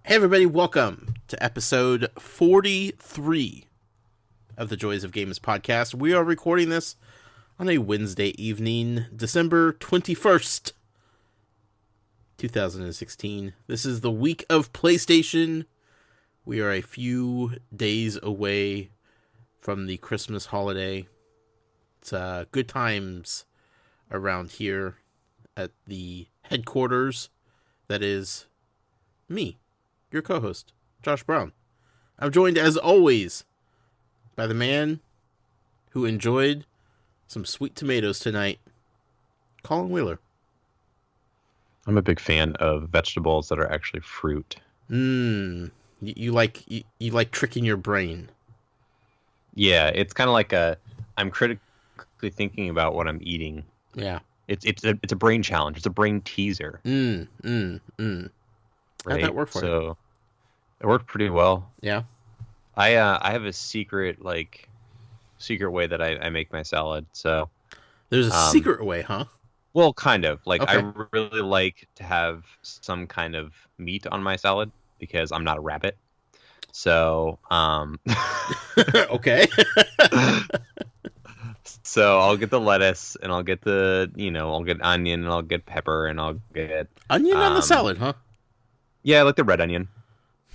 Hey everybody, welcome to episode 43 of the Joys of Games podcast. We are recording this on a Wednesday evening, December 21st, 2016. This is the week of PlayStation. We are a few days away from the Christmas holiday. It's good times around here at the headquarters. That is me, your co-host, Josh Brown. I'm joined, as always, by the man who enjoyed some sweet tomatoes tonight, Colin Wheeler. I'm a big fan of vegetables that are actually fruit. You like tricking your brain. Yeah, it's kind of like I'm critically thinking about what I'm eating. Yeah. It's a brain challenge. It's a brain teaser. Right? How'd that work for you? So it worked pretty well. Yeah. I have a secret way that I make my salad. So There's a secret way, huh? well, kind of. Like, Okay. I really like to have some kind of meat on my salad because I'm not a rabbit. So Okay. So I'll get the lettuce and I'll get I'll get onion and I'll get pepper and I'll get Onion on the salad, huh? yeah, I like the red onion.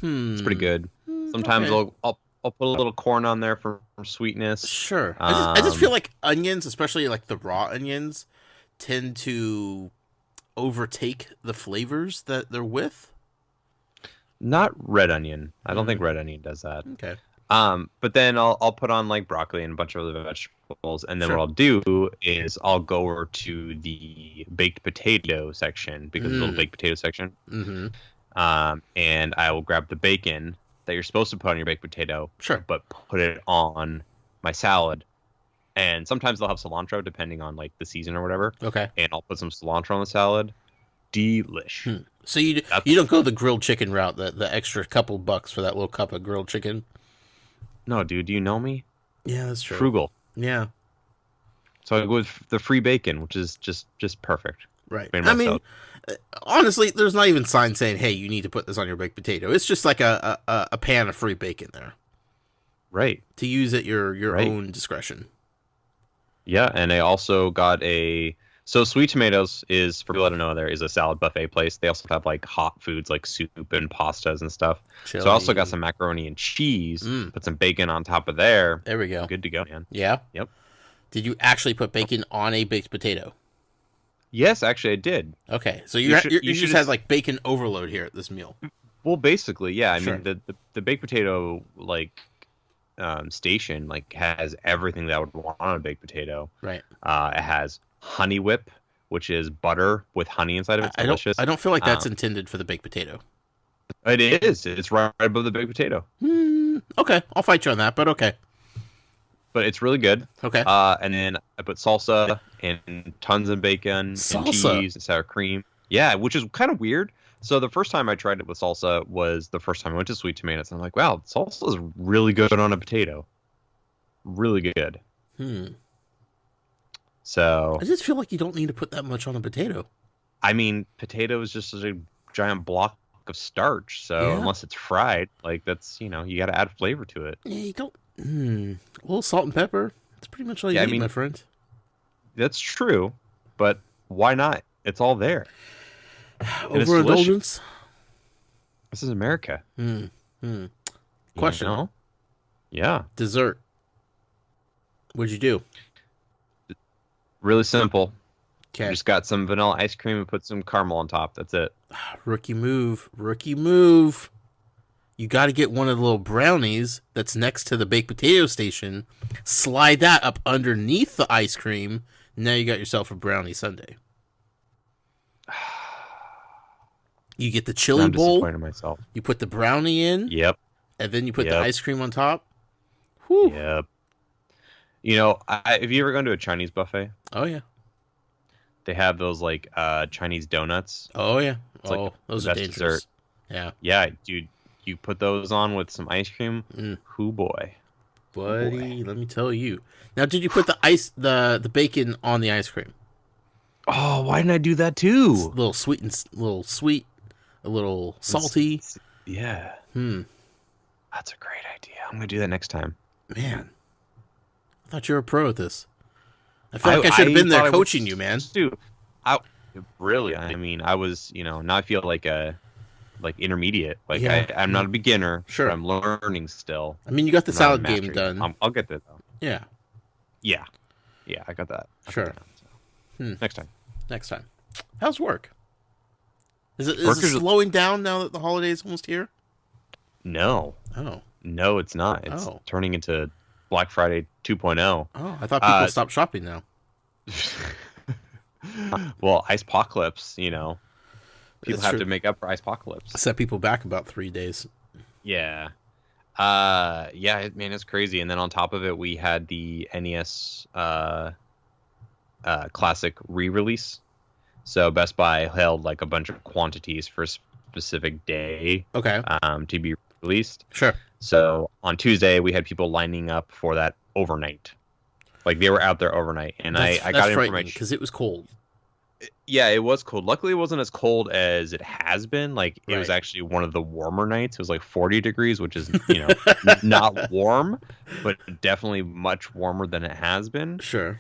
It's pretty good. Sometimes okay. I'll put a little corn on there for sweetness. Sure. I just feel like onions, especially like the raw onions, tend to overtake the flavors that they're with. Not red onion. I don't think red onion does that. Okay. But then I'll put on like broccoli and a bunch of other vegetables, and then Sure. what I'll do is I'll go over to the baked potato section because there's a little baked potato section. Mm-hmm. And I will grab the bacon that you're supposed to put on your baked potato, Sure. but put it on my salad. And sometimes they'll have cilantro depending on like the season or whatever. Okay. And I'll put some cilantro on the salad. Delish. So you don't go the grilled chicken route, the extra couple bucks for that little cup of grilled chicken? No, dude, do you know me? Yeah, that's true. Frugal. Yeah. So I go with the free bacon, which is just perfect. Right. Made I mean, myself. honestly, there's not even sign saying, "Hey, you need to put this on your baked potato." It's just like a pan of free bacon there Right. to use at your Right. own discretion. Yeah, and I also got so Sweet Tomatoes is, for people that don't know, there is a salad buffet place. They also have like hot foods like soup and pastas and stuff. Chili. So I also got some macaroni and cheese, put some bacon on top of there. There we go. Good to go, man. Yeah. Yep. Did you actually put bacon on a baked potato? Yes, actually I did. Okay, so You you should- you you just should had have- like bacon overload here at this meal. Well, basically, yeah. I Sure. mean, the baked potato station like has everything that I would want on a baked potato. Right. It has Honey Whip, which is butter with honey inside of it. It's delicious. I don't feel like that's intended for the baked potato. It is. It's right above the baked potato. Okay, I'll fight you on that, but okay. But it's really good. Okay. And then I put salsa and tons of bacon Salsa? and cheese and sour cream. Yeah, which is kind of weird. So the first time I tried it with salsa was the first time I went to Sweet Tomatoes. And I'm like, wow, salsa is really good on a potato. Really good. So, I just feel like you don't need to put that much on a potato. I mean, potato is just a giant block of starch. So Yeah. unless it's fried, like that's, you got to add flavor to it. Yeah, you don't. A little salt and pepper. That's pretty much all you Yeah, I need, mean- my friend. That's true. But why not? It's all there. And it's Overindulgence. This is America. Question. You know? Yeah. Dessert. What'd you do? Really simple. Okay. Just got some vanilla ice cream and put some caramel on top. That's it. Rookie move. Rookie move. You got to get one of the little brownies that's next to the baked potato station. Slide that up underneath the ice cream. Now you got yourself a brownie sundae. You get the chili I'm bowl. disappointed in myself. You put the brownie in. Yep. And then you put the Yep. ice cream on top. Whew. Yep. Have you ever gone to a Chinese buffet? Oh, yeah. They have those like Chinese donuts. Oh, yeah. It's like those the are best dangerous. dessert. Yeah. Yeah, dude. You put those on with some ice cream. Hoo boy. Buddy, let me tell you. Now, did you put the bacon on the ice cream? Oh, why didn't I do that too? A little sweet, a little salty. Yeah. That's a great idea. I'm gonna do that next time. Man, I thought you were a pro at this. I feel like I should have been there coaching you, man. I really. I mean, I was. Now I feel like intermediate. Like I'm not a beginner. Sure. But I'm learning still. I mean, you got the salad game done. I'll get there though. Yeah. Yeah. I got that. Sure. Next time. Next time. How's work? Is it slowing down now that the holiday's almost here? No. Oh. No, it's not. It's turning into Black Friday 2.0. Oh, I thought people stopped shopping now. Well, Icepocalypse, people have to make up for Icepocalypse. Set people back about 3 days. Yeah. Man, it's crazy. And then on top of it, we had the NES Classic re-release. So Best Buy held like a bunch of quantities for a specific day. Okay. To be released. Sure. So on Tuesday, we had people lining up for that overnight. Like they were out there overnight, and I got information because it was cold. Yeah, it was cold. Luckily, it wasn't as cold as it has been. Like it was actually one of the warmer nights. It was like 40 degrees, which is not warm, but definitely much warmer than it has been. Sure.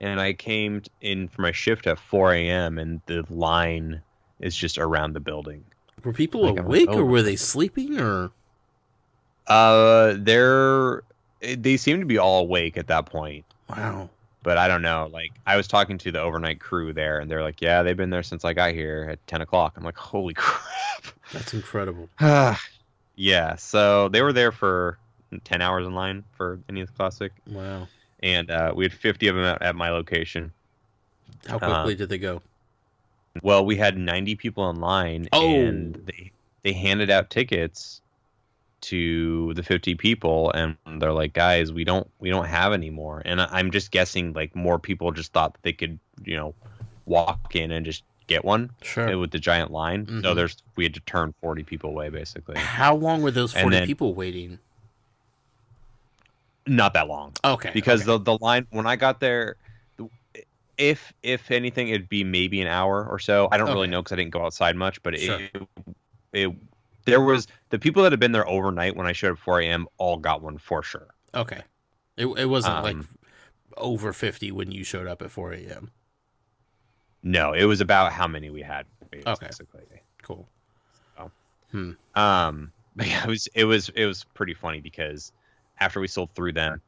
And I came in for my shift at 4 a.m. and the line is just around the building. Were people awake or were they sleeping or? They seem to be all awake at that point. Wow. But I don't know. Like I was talking to the overnight crew there, and they're like, "Yeah, they've been there since I got here at 10 o'clock." I'm like, "Holy crap!" That's incredible. Yeah. So they were there for 10 hours in line for NES Classic. Wow. And we had 50 of them at my location. How quickly did they go? Well, we had 90 people in line, and they handed out tickets to the 50 people, and they're like, "Guys, we don't have any more." And I'm just guessing like more people just thought that they could walk in and just get one. Sure. With the giant line. Mm-hmm. So we had to turn 40 people away basically. How long were those 40 people waiting? Not that long. Okay. Because the line when I got there, if anything, it'd be maybe an hour or so. I don't really know because I didn't go outside much, but there was the people that had been there overnight when I showed up at 4 a.m. all got one for sure. Okay. It wasn't like over 50 when you showed up at 4 a.m. No, it was about how many we had. Basically. Okay. Cool. So, but yeah, it was pretty funny because after we sold through them,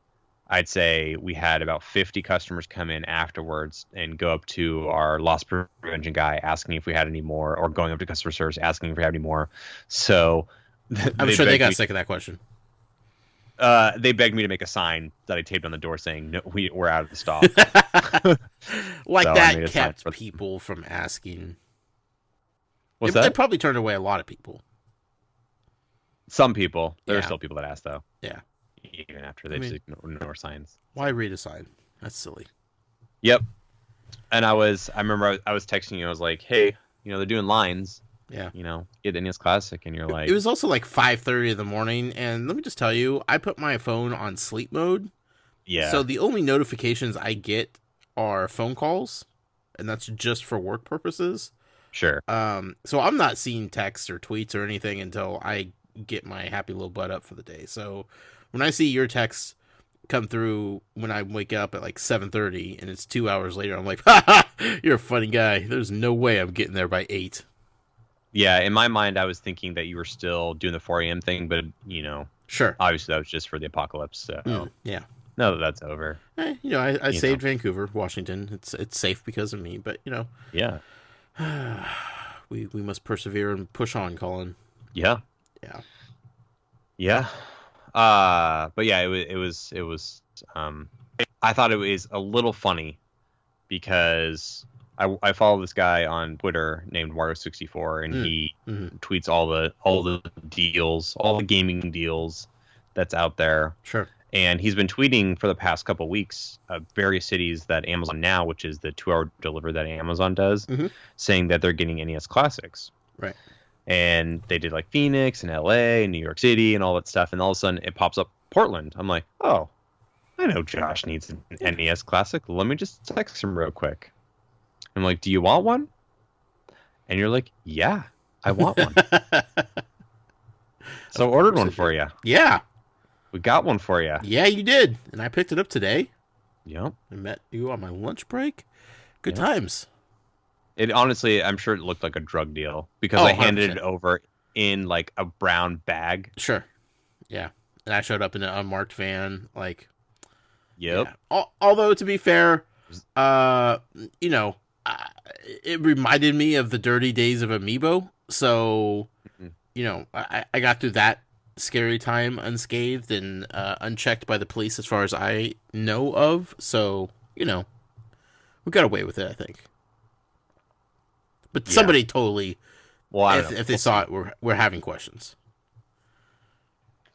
I'd say we had about 50 customers come in afterwards and go up to our loss prevention guy asking if we had any more, or going up to customer service asking if we had any more. So I'm sure they got sick of that question. They begged me to make a sign that I taped on the door saying, "No, we're out of the stock." Like so that kept people from asking. What's that? They probably turned away a lot of people. Some people. There are still people that ask, though. Yeah. Even after they just ignore signs. Why read a sign? That's silly. Yep. And I remember I was texting you. I was like, "Hey, they're doing lines. Yeah. Get NES Classic," and you're like, it was also like 5:30 in the morning, and let me just tell you, I put my phone on sleep mode. Yeah. So the only notifications I get are phone calls, and that's just for work purposes. Sure. So I'm not seeing texts or tweets or anything until I get my happy little butt up for the day. So when I see your texts come through when I wake up at like 7:30 and it's 2 hours later, I'm like, "Ha ha, you're a funny guy. There's no way I'm getting there by 8. Yeah, in my mind, I was thinking that you were still doing the 4 a.m. thing, but sure. Obviously, that was just for the apocalypse. So yeah. Now that's over. I saved Vancouver, Washington. It's safe because of me, but Yeah. we must persevere and push on, Colin. Yeah. Yeah. Yeah. But yeah, it was I thought it was a little funny because I follow this guy on Twitter named Wario64, and he tweets all the deals, all the gaming deals that's out there. Sure. And he's been tweeting for the past couple of weeks various cities that Amazon Now, which is the 2-hour delivery that Amazon does, saying that they're getting NES Classics. Right. And they did like Phoenix and LA and New York City and all that stuff. And all of a sudden it pops up Portland. I'm like, oh, I know Josh needs an NES Classic. Let me just text him real quick. I'm like, do you want one? And you're like, yeah, I want one. So ordered one for you. Yeah. We got one for you. Yeah, you did. And I picked it up today. Yep. I met you on my lunch break. Good times. It honestly, I'm sure it looked like a drug deal because I handed it over in like a brown bag. Sure. Yeah. And I showed up in an unmarked van. Like, yep. Yeah. Although, to be fair, it reminded me of the dirty days of Amiibo. So, I got through that scary time unscathed and unchecked by the police as far as I know of. So, we got away with it, I think. But somebody totally, if they saw it, we're having questions.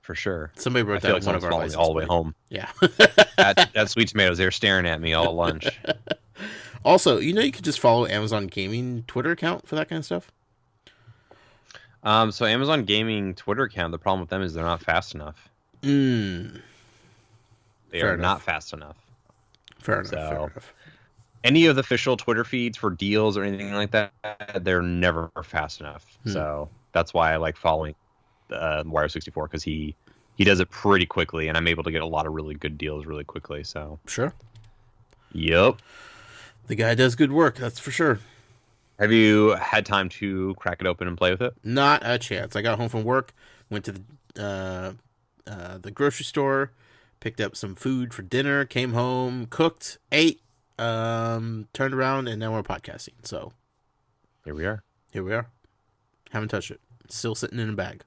For sure. Somebody wrote that in one of our license all the way home. Yeah. at Sweet Tomatoes, they're staring at me all at lunch. Also, you could just follow Amazon Gaming Twitter account for that kind of stuff. So Amazon Gaming Twitter account, the problem with them is they're not fast enough. They are not fast enough. Fair enough. Any of the official Twitter feeds for deals or anything like that, they're never fast enough. So that's why I like following Wario64, because he does it pretty quickly, and I'm able to get a lot of really good deals really quickly. So sure. Yep. The guy does good work, that's for sure. Have you had time to crack it open and play with it? Not a chance. I got home from work, went to the grocery store, picked up some food for dinner, came home, cooked, ate, turned around, and now we're podcasting. So here we are. Haven't touched it. Still sitting in a bag.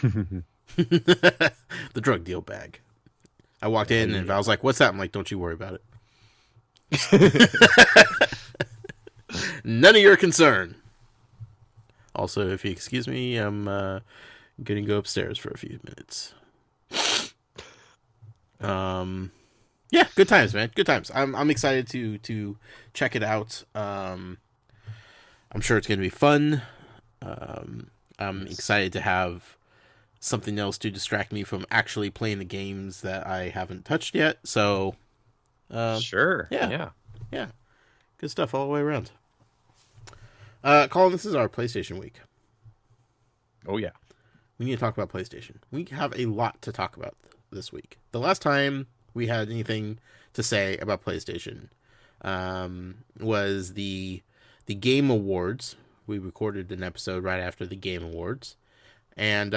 The drug deal bag. I walked in and I was like, "What's that?" I'm like, "Don't you worry about it. None of your concern." Also, if you excuse me, I'm gonna go upstairs for a few minutes. Yeah, good times, man. Good times. I'm excited to check it out. I'm sure it's gonna be fun. I'm excited to have something else to distract me from actually playing the games that I haven't touched yet. So, sure. Yeah. Good stuff all the way around. Colin, this is our PlayStation week. Oh, yeah. We need to talk about PlayStation. We have a lot to talk about this week. The last time we had anything to say about PlayStation was the Game Awards. We recorded an episode right after the Game Awards. And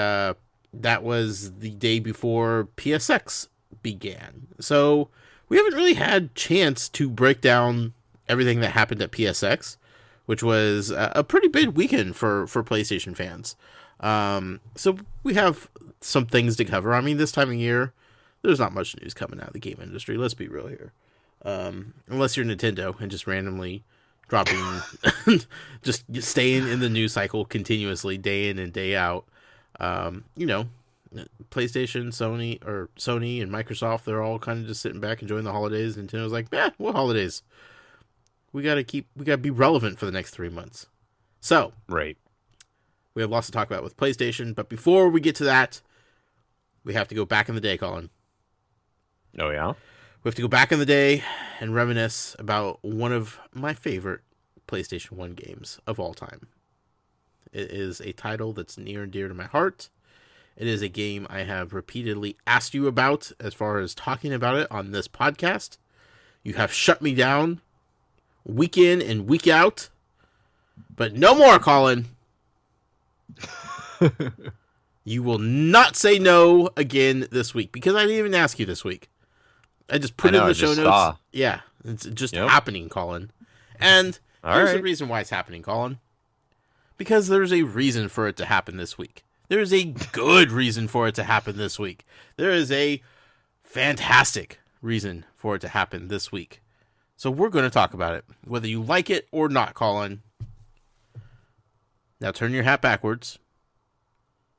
that was the day before PSX began. So we haven't really had chance to break down everything that happened at PSX, which was a pretty big weekend for PlayStation fans. So we have some things to cover. I mean, this time of year, there's not much news coming out of the game industry. Let's be real here. Unless you're Nintendo and just randomly dropping, just staying in the news cycle continuously, day in and day out. PlayStation, Sony and Microsoft, they're all kind of just sitting back enjoying the holidays. Nintendo's like, what holidays? We gotta be relevant for the next 3 months. So, right. We have lots to talk about with PlayStation, but before we get to that, we have to go back in the day, Colin. Oh, yeah? We have to go back in the day and reminisce about one of my favorite PlayStation 1 games of all time. It is a title that's near and dear to my heart. It is a game I have repeatedly asked you about as far as talking about it on this podcast. You have shut me down week in and week out. But no more, Colin. You will not say no again this week, because I didn't even ask you this week. I just put it in the show notes. Saw. Yeah, it's just happening, Colin. And here's the reason why it's happening, Colin. Because there's a reason for it to happen this week. There's a good reason for it to happen this week. There is a fantastic reason for it to happen this week. So we're going to talk about it, whether you like it or not, Colin. Now turn your hat backwards,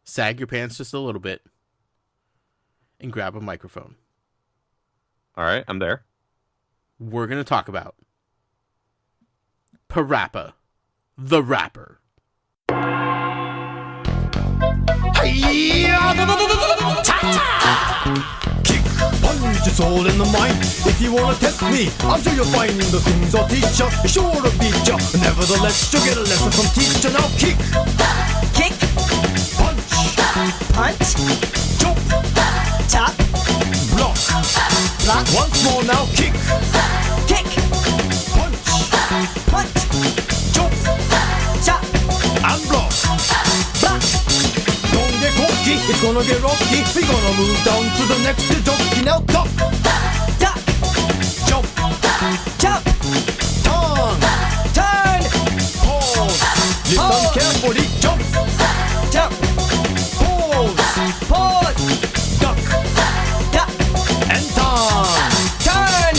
sag your pants just a little bit, and grab a microphone. All right, I'm there. We're going to talk about PaRappa the Rapper. Kick, punch, it's all in the mind. If you wanna test me, I'm sure you'll find the things I'll teach ya, sure to beat ya. Nevertheless, you'll get a lesson from teacher. Now kick, punch, Punch. Chop. Tap. Block. Block. Once more now. Kick. Kick. Punch. Punch. Chop. Chop. And block. Block. Don't get cocky, it's gonna get rocky. We're gonna move down to the next jockey. Now duck. Duck. Jump. Jump. Turn. Turn. Pause. Listen Pause. carefully. Jump. Jump. Pause. Pause. Duck. Duck. And turn. Turn.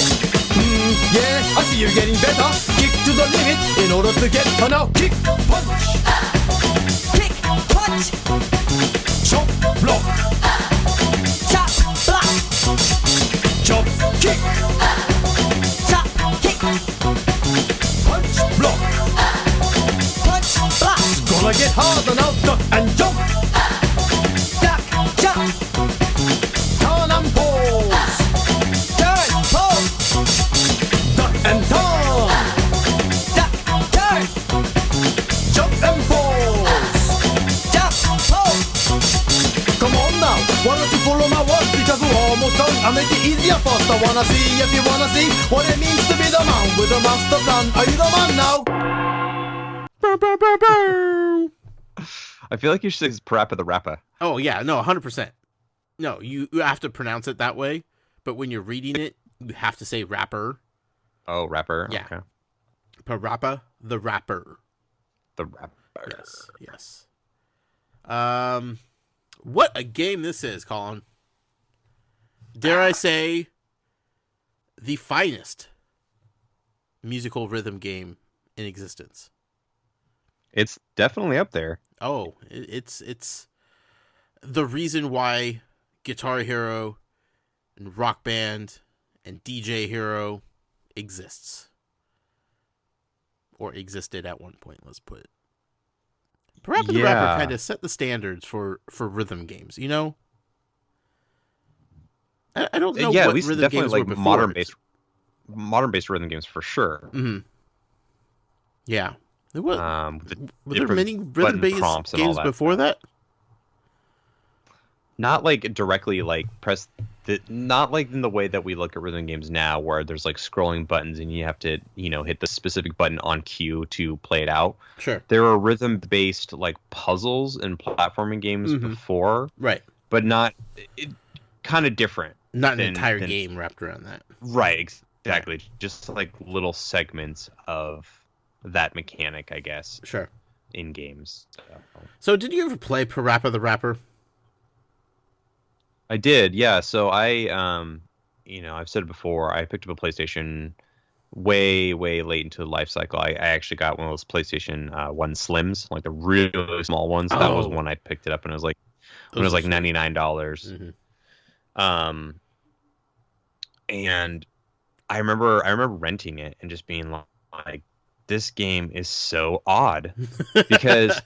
Yeah, I see you're getting better. Kick to the limit in order to get her now. Kick. Punch. Kick. Punch. Chop. Block. Chop. Block. Chop. Kick. Chop. Kick. Punch. Block. Punch. Block. Gonna get harder now. Duck and jump. Duck. Jump. Turn and pause. Turn. Pose. Duck and turn. Duck. Turn. Jump and pause. Jump. Pose. Come on now, why don't you follow my words? Because we're almost done. I'll make it easier first. I wanna see if you wanna see what it means to be the man with a master plan. Are you the man now? I feel like you should say PaRappa the Rapper. Oh yeah, no, 100%. No, you have to pronounce it that way, but when you're reading it, you have to say rapper. Oh, rapper. Yeah. Okay. PaRappa the Rapper. The Rapper. Yes, yes. What a game this is, Colin. Dare I say, the finest musical rhythm game in existence. It's definitely up there. Oh, it's the reason why Guitar Hero and Rock Band and DJ Hero exists. Or existed at one point, let's put it. PaRappa the Rapper kind of set the standards for rhythm games, you know? I don't know Yeah, what at least rhythm definitely games like were before. modern-based rhythm games for sure. Yeah. Were there different many button prompts rhythm-based and all games that before stuff. that? Not like directly like press the, not like in the way that we look at rhythm games now, where there's like scrolling buttons and you have to, hit the specific button on cue to play it out. Sure. There were rhythm-based like puzzles and platforming games before, Right. but not kind of different. Not an entire game wrapped around that. Right, exactly. Just like little segments of that mechanic, I guess. Sure. In games. So did you ever play PaRappa the Rapper? I did, yeah. So I, I've said it before, I picked up a PlayStation way, way late into the life cycle. I actually got one of those PlayStation 1 Slims, like the really small ones. That was when I picked it up, and it was like, $99. And I remember renting it and just being like, this game is so odd, because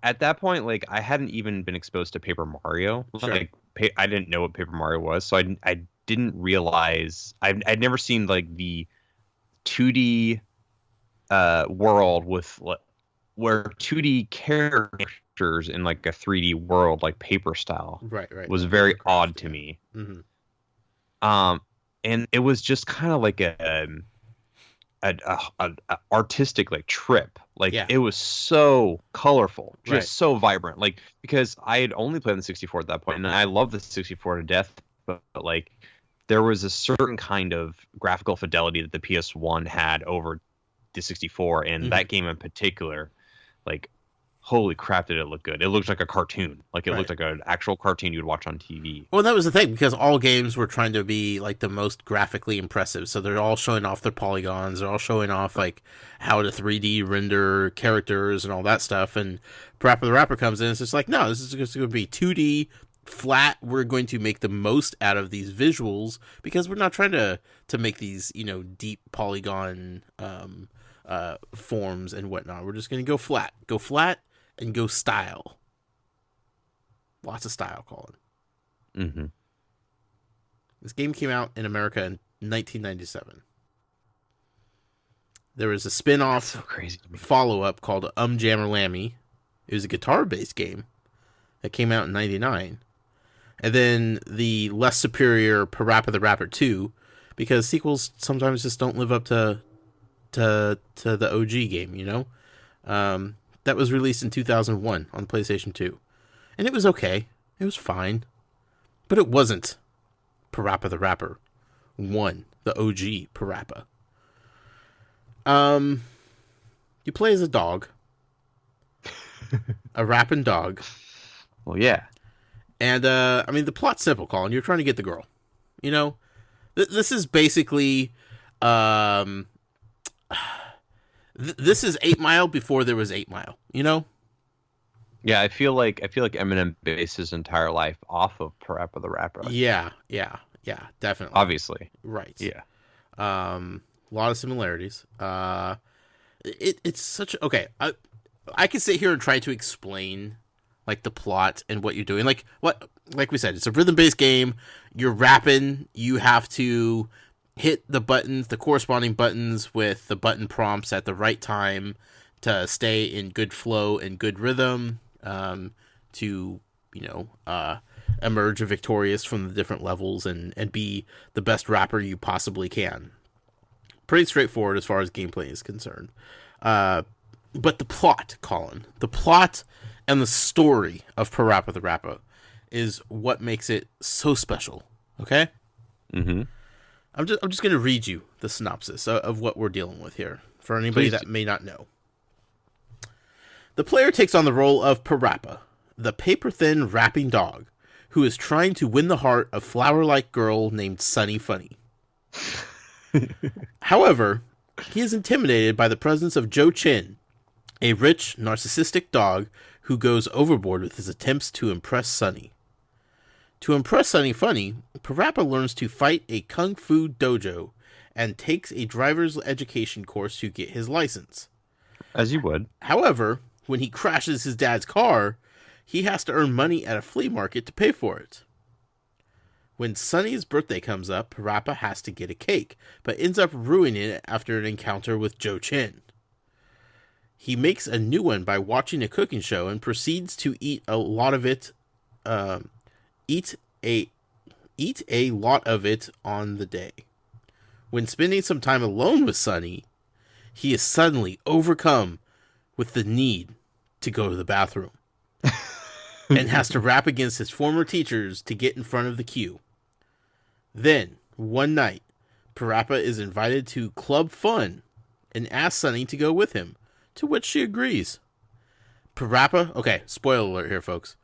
at that point, like, I hadn't even been exposed to Paper Mario. Sure. Like, I didn't know what Paper Mario was, so I didn't realize I'd never seen like the 2D world with where 2D characters in like a 3D world, like paper style, right, was very odd to me. Mm-hmm. And it was just kind of like a artistic like trip. Like, it was so colorful, just so vibrant. Like, because I had only played on the 64 at that point, and I love the 64 to death, but like there was a certain kind of graphical fidelity that the PS1 had over the 64, and that game in particular, like, holy crap, did it look good. It looked like a cartoon. Like, it looked like an actual cartoon you'd watch on TV. Well, that was the thing, because all games were trying to be like the most graphically impressive. So they're all showing off their polygons. They're all showing off like how to 3D render characters and all that stuff. And PaRappa the Rapper comes in and it's just like, no, this is just going to be 2D flat. We're going to make the most out of these visuals because we're not trying to make these, deep polygon forms and whatnot. We're just going to go flat and go style. Lots of style, Colin. Mm-hmm. This game came out in America in 1997. There was a spin-off so crazy follow-up called Jammer Lammy. It was a guitar-based game. that came out in '99, and then the less superior PaRappa the Rapper 2, because sequels sometimes just don't live up to the OG game, you know. That was released in 2001 on PlayStation 2, and it was okay. It was fine, but it wasn't PaRappa the Rapper 1, the OG PaRappa. You play as a dog, a rapping dog. Well, yeah. And, I mean, the plot's simple, Colin. You're trying to get the girl. You know? This is basically, this is 8 Mile before there was 8 Mile, you know? Yeah, I feel like Eminem based his entire life off of PaRappa the Rapper. Yeah, definitely. Obviously. Right. Yeah. A lot of similarities. It's such okay. I can sit here and try to explain like the plot and what you're doing. Like we said, it's a rhythm-based game. You're rapping. You have to hit the buttons, the corresponding buttons with the button prompts at the right time to stay in good flow and good rhythm. To emerge victorious from the different levels and be the best rapper you possibly can. Pretty straightforward as far as gameplay is concerned. But the plot, Colin, the plot and the story of PaRappa the Rapper is what makes it so special. Okay? Mm-hmm. I'm just going to read you the synopsis of what we're dealing with here for anybody that may not know. The player takes on the role of PaRappa, the paper-thin rapping dog who is trying to win the heart of flower-like girl named Sunny Funny. However, he is intimidated by the presence of Joe Chin, a rich, narcissistic dog who goes overboard with his attempts to impress Sunny. To impress Sunny Funny, PaRappa learns to fight a kung fu dojo and takes a driver's education course to get his license. As you would. However, when he crashes his dad's car, he has to earn money at a flea market to pay for it. When Sunny's birthday comes up, PaRappa has to get a cake, but ends up ruining it after an encounter with Joe Chin. He makes a new one by watching a cooking show and proceeds to eat a lot of it on the day. When spending some time alone with Sunny, he is suddenly overcome with the need to go to the bathroom and has to rap against his former teachers to get in front of the queue. Then, one night, PaRappa is invited to Club Fun and asks Sunny to go with him, to which she agrees. PaRappa, okay, spoiler alert here, folks.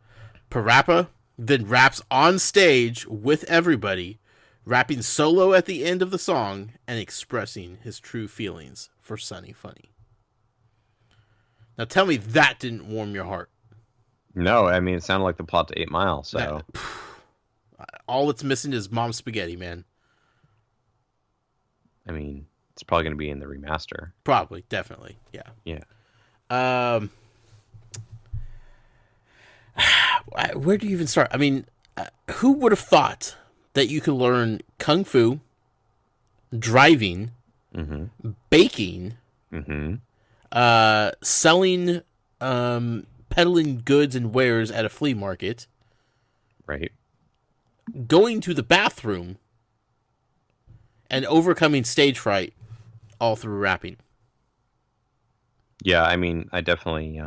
PaRappa then raps on stage with everybody, rapping solo at the end of the song and expressing his true feelings for Sunny Funny. Now tell me that didn't warm your heart. No, I mean, it sounded like the plot to 8 Mile, so... all it's missing is Mom's Spaghetti, man. I mean, it's probably going to be in the remaster. Probably, definitely, yeah. Yeah. Where do you even start? I mean, who would have thought that you could learn Kung Fu, driving, baking, selling, peddling goods and wares at a flea market, right? Going to the bathroom, and overcoming stage fright all through rapping. Yeah, I mean, I definitely,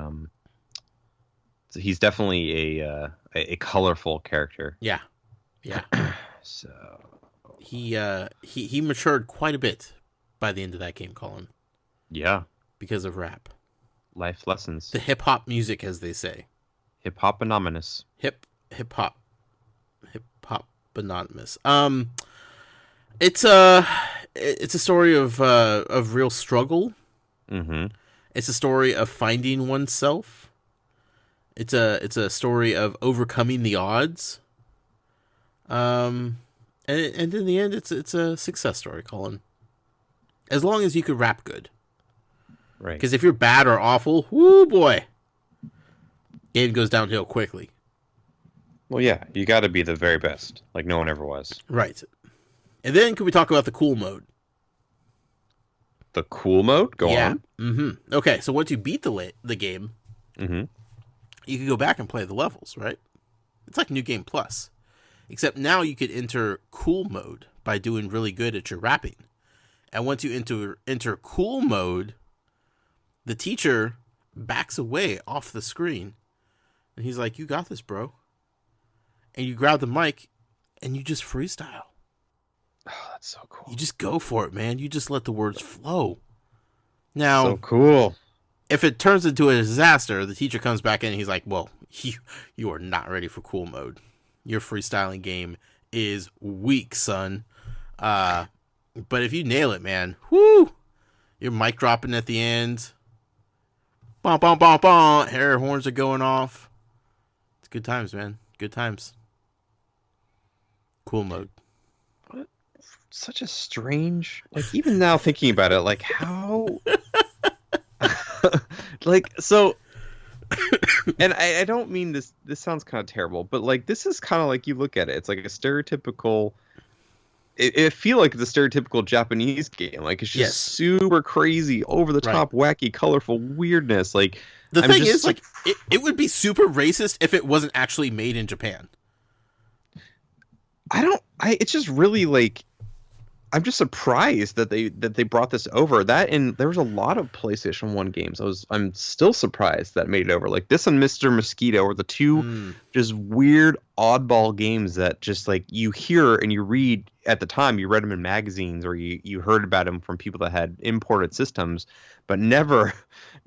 he's definitely a colorful character. Yeah. So he matured quite a bit by the end of that game, Colin. Yeah. Because of rap. Life lessons. The hip hop music, as they say. Hip hop anonymous. Hip hop anonymous. It's a story of real struggle. Mm-hmm. It's a story of finding oneself. It's a story of overcoming the odds. And in the end, it's a success story, Colin. As long as you could rap good. Right. Because if you're bad or awful, whoo boy, game goes downhill quickly. Well, yeah, you got to be the very best, like no one ever was. Right. And then can we talk about the cool mode? The cool mode? Go on. Mm-hmm. Okay, so once you beat the game, you could go back and play the levels, right? It's like New Game Plus. Except now you could enter cool mode by doing really good at your rapping. And once you enter cool mode, the teacher backs away off the screen. And he's like, you got this, bro. And you grab the mic and you just freestyle. Oh, that's so cool. You just go for it, man. You just let the words flow. Now, So cool. if it turns into a disaster, the teacher comes back in and he's like, well, you are not ready for cool mode. Your freestyling game is weak, son. But if you nail it, man, whoo, your mic dropping at the end. Bom, bom, bom, bom. Air horns are going off. It's good times, man. Good times. Cool mode. What? Such a strange, like, even now thinking about it, like, how, like, so, and I don't mean this sounds kind of terrible, but, like, this is kind of like, you look at it, it's like a stereotypical, it feel like it's a stereotypical Japanese game, like, it's just super crazy, over the top, wacky, colorful weirdness, like, the thing is, like, it would be super racist if it wasn't actually made in Japan. It's just really, like, I'm just surprised that they brought this over. That, and there was a lot of PlayStation 1 games. I'm still surprised that made it over. Like this and Mr. Mosquito are the two just weird oddball games that just, like, you hear and you read at the time, you read them in magazines or you heard about them from people that had imported systems, but never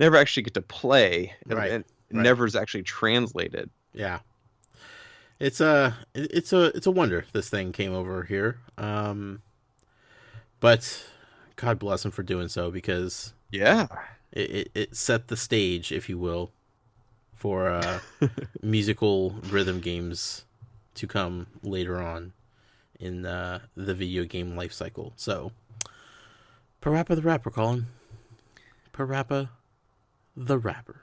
actually get to play. And never is actually translated. Yeah. It's a wonder this thing came over here. But God bless him for doing so, because it set the stage, if you will, for musical rhythm games to come later on in the video game life cycle. So, PaRappa the Rapper, Colin. PaRappa the Rapper.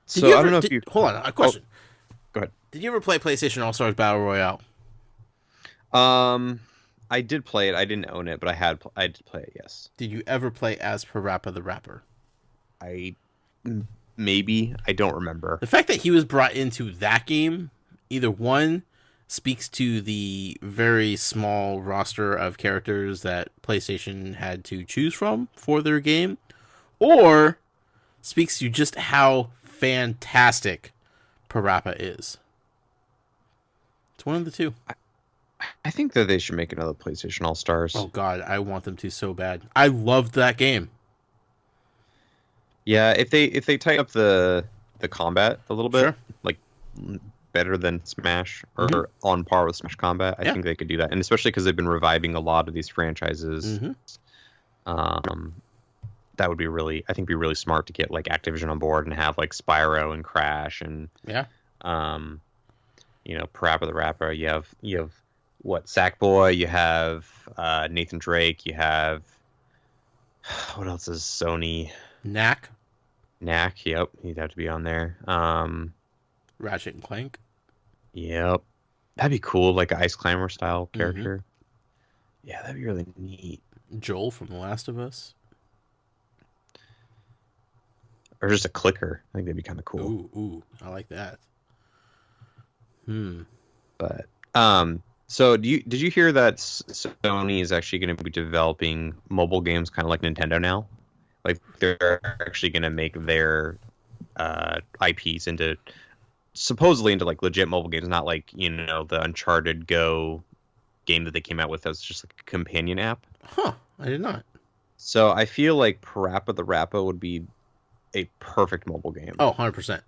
So I don't know if you hold on, a question. Go ahead. Did you ever play PlayStation All-Stars Battle Royale? I did play it. I didn't own it, but I did play it, yes. Did you ever play as PaRappa the Rapper? Maybe. I don't remember. The fact that he was brought into that game, either one, speaks to the very small roster of characters that PlayStation had to choose from for their game, or speaks to just how fantastic PaRappa is. It's one of the two. I think that they should make another PlayStation All-Stars. Oh God, I want them to so bad. I loved that game. Yeah, if they tighten up the combat a little bit, like better than Smash or on par with Smash Combat, I think they could do that. And especially because they've been reviving a lot of these franchises. That would be really smart to get like Activision on board and have like Spyro and Crash and PaRappa the Rapper. You have what, Sackboy, you have Nathan Drake, you have what else is Sony? Knack, yep, he'd have to be on there. Ratchet and Clank. Yep. That'd be cool, like an Ice Climber style character. Yeah, that'd be really neat. Joel from The Last of Us. Or just a clicker. I think that'd be kind of cool. Ooh, I like that. But so did you hear that Sony is actually going to be developing mobile games kind of like Nintendo now? Like they're actually going to make their IPs supposedly into like legit mobile games, not like, the Uncharted Go game that they came out with as just like a companion app. Huh, I did not. So I feel like PaRappa the Rapper would be a perfect mobile game. Oh, 100%.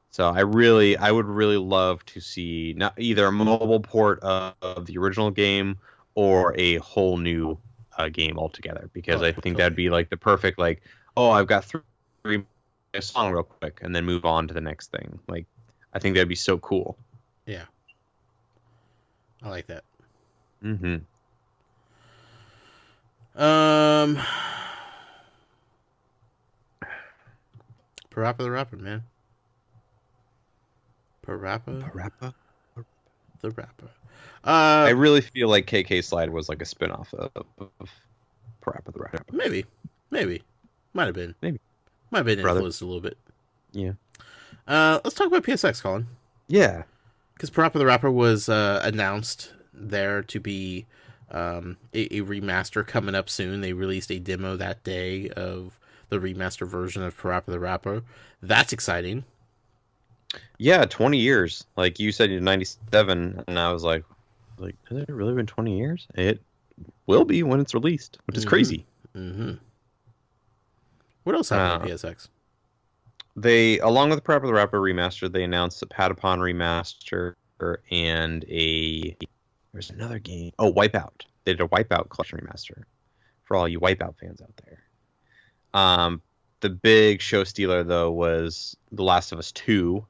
So I would really love to see not either a mobile port of the original game or a whole new game altogether, because I think that'd be like the perfect, like, oh, I've got three a song real quick and then move on to the next thing. Like, I think that'd be so cool. Yeah. I like that. PaRappa the Rapper, man. PaRappa the Rapper. I really feel like KK Slide was like a spinoff of PaRappa the Rapper. Maybe. Might have been. Maybe. Might have been influenced a little bit. Yeah. Let's talk about PSX, Colin. Yeah. Because PaRappa the Rapper was announced there to be a remaster coming up soon. They released a demo that day of the remaster version of PaRappa the Rapper. That's exciting. Yeah, 20 years. Like you said, you're 97, and I was like, has it really been 20 years? It will be when it's released, which is crazy. Mm-hmm. What else happened on PSX? They, along with PaRappa the Rapper remaster, they announced a Patapon remaster and there's another game. Oh, Wipeout. They did a Wipeout collection remaster for all you Wipeout fans out there. The big show stealer, though, was The Last of Us 2,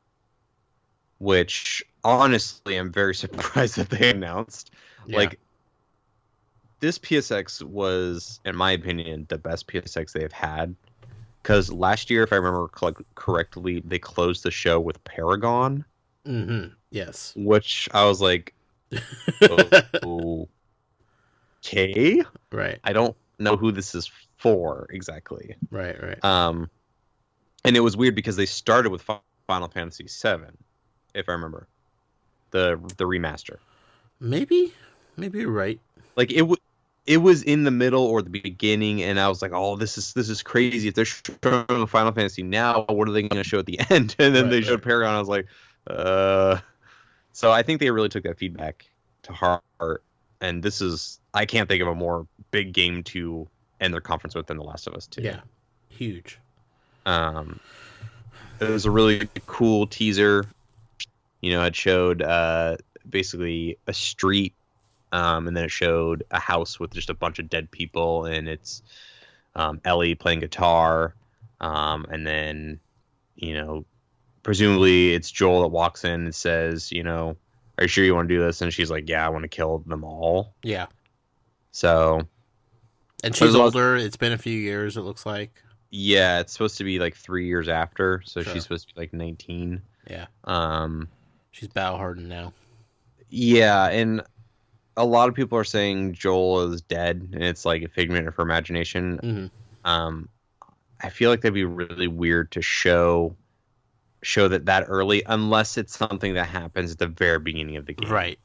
which, honestly, I'm very surprised that they announced. Yeah. Like, this PSX was, in my opinion, the best PSX they have had. Because last year, if I remember correctly, they closed the show with Paragon. Mm-hmm. Yes. Which I was like, okay. Right. I don't know who this is for exactly. Right. And it was weird because they started with Final Fantasy VII, if I remember, the remaster. Maybe you're right. Like it was in the middle or the beginning, and I was like, "Oh, this is crazy! If they're showing Final Fantasy now, what are they going to show at the end?" And then they showed Paragon. I was like, So I think they really took that feedback to heart. And I can't think of a more big game to end their conference with than The Last of Us 2. Yeah, huge. It was a really cool teaser. It showed basically a street. And then it showed a house with just a bunch of dead people, and it's Ellie playing guitar. And then, presumably it's Joel that walks in and says, are you sure you want to do this? And she's like, yeah, I want to kill them all. Yeah. So. And she's older. It's been a few years, it looks like. Yeah, it's supposed to be like 3 years after. So Sure. She's supposed to be like 19. Yeah. She's battle hardened now. Yeah, and a lot of people are saying Joel is dead, and it's like a figment of her imagination. Mm-hmm. I feel like that'd be really weird to show that early, unless it's something that happens at the very beginning of the game. Right.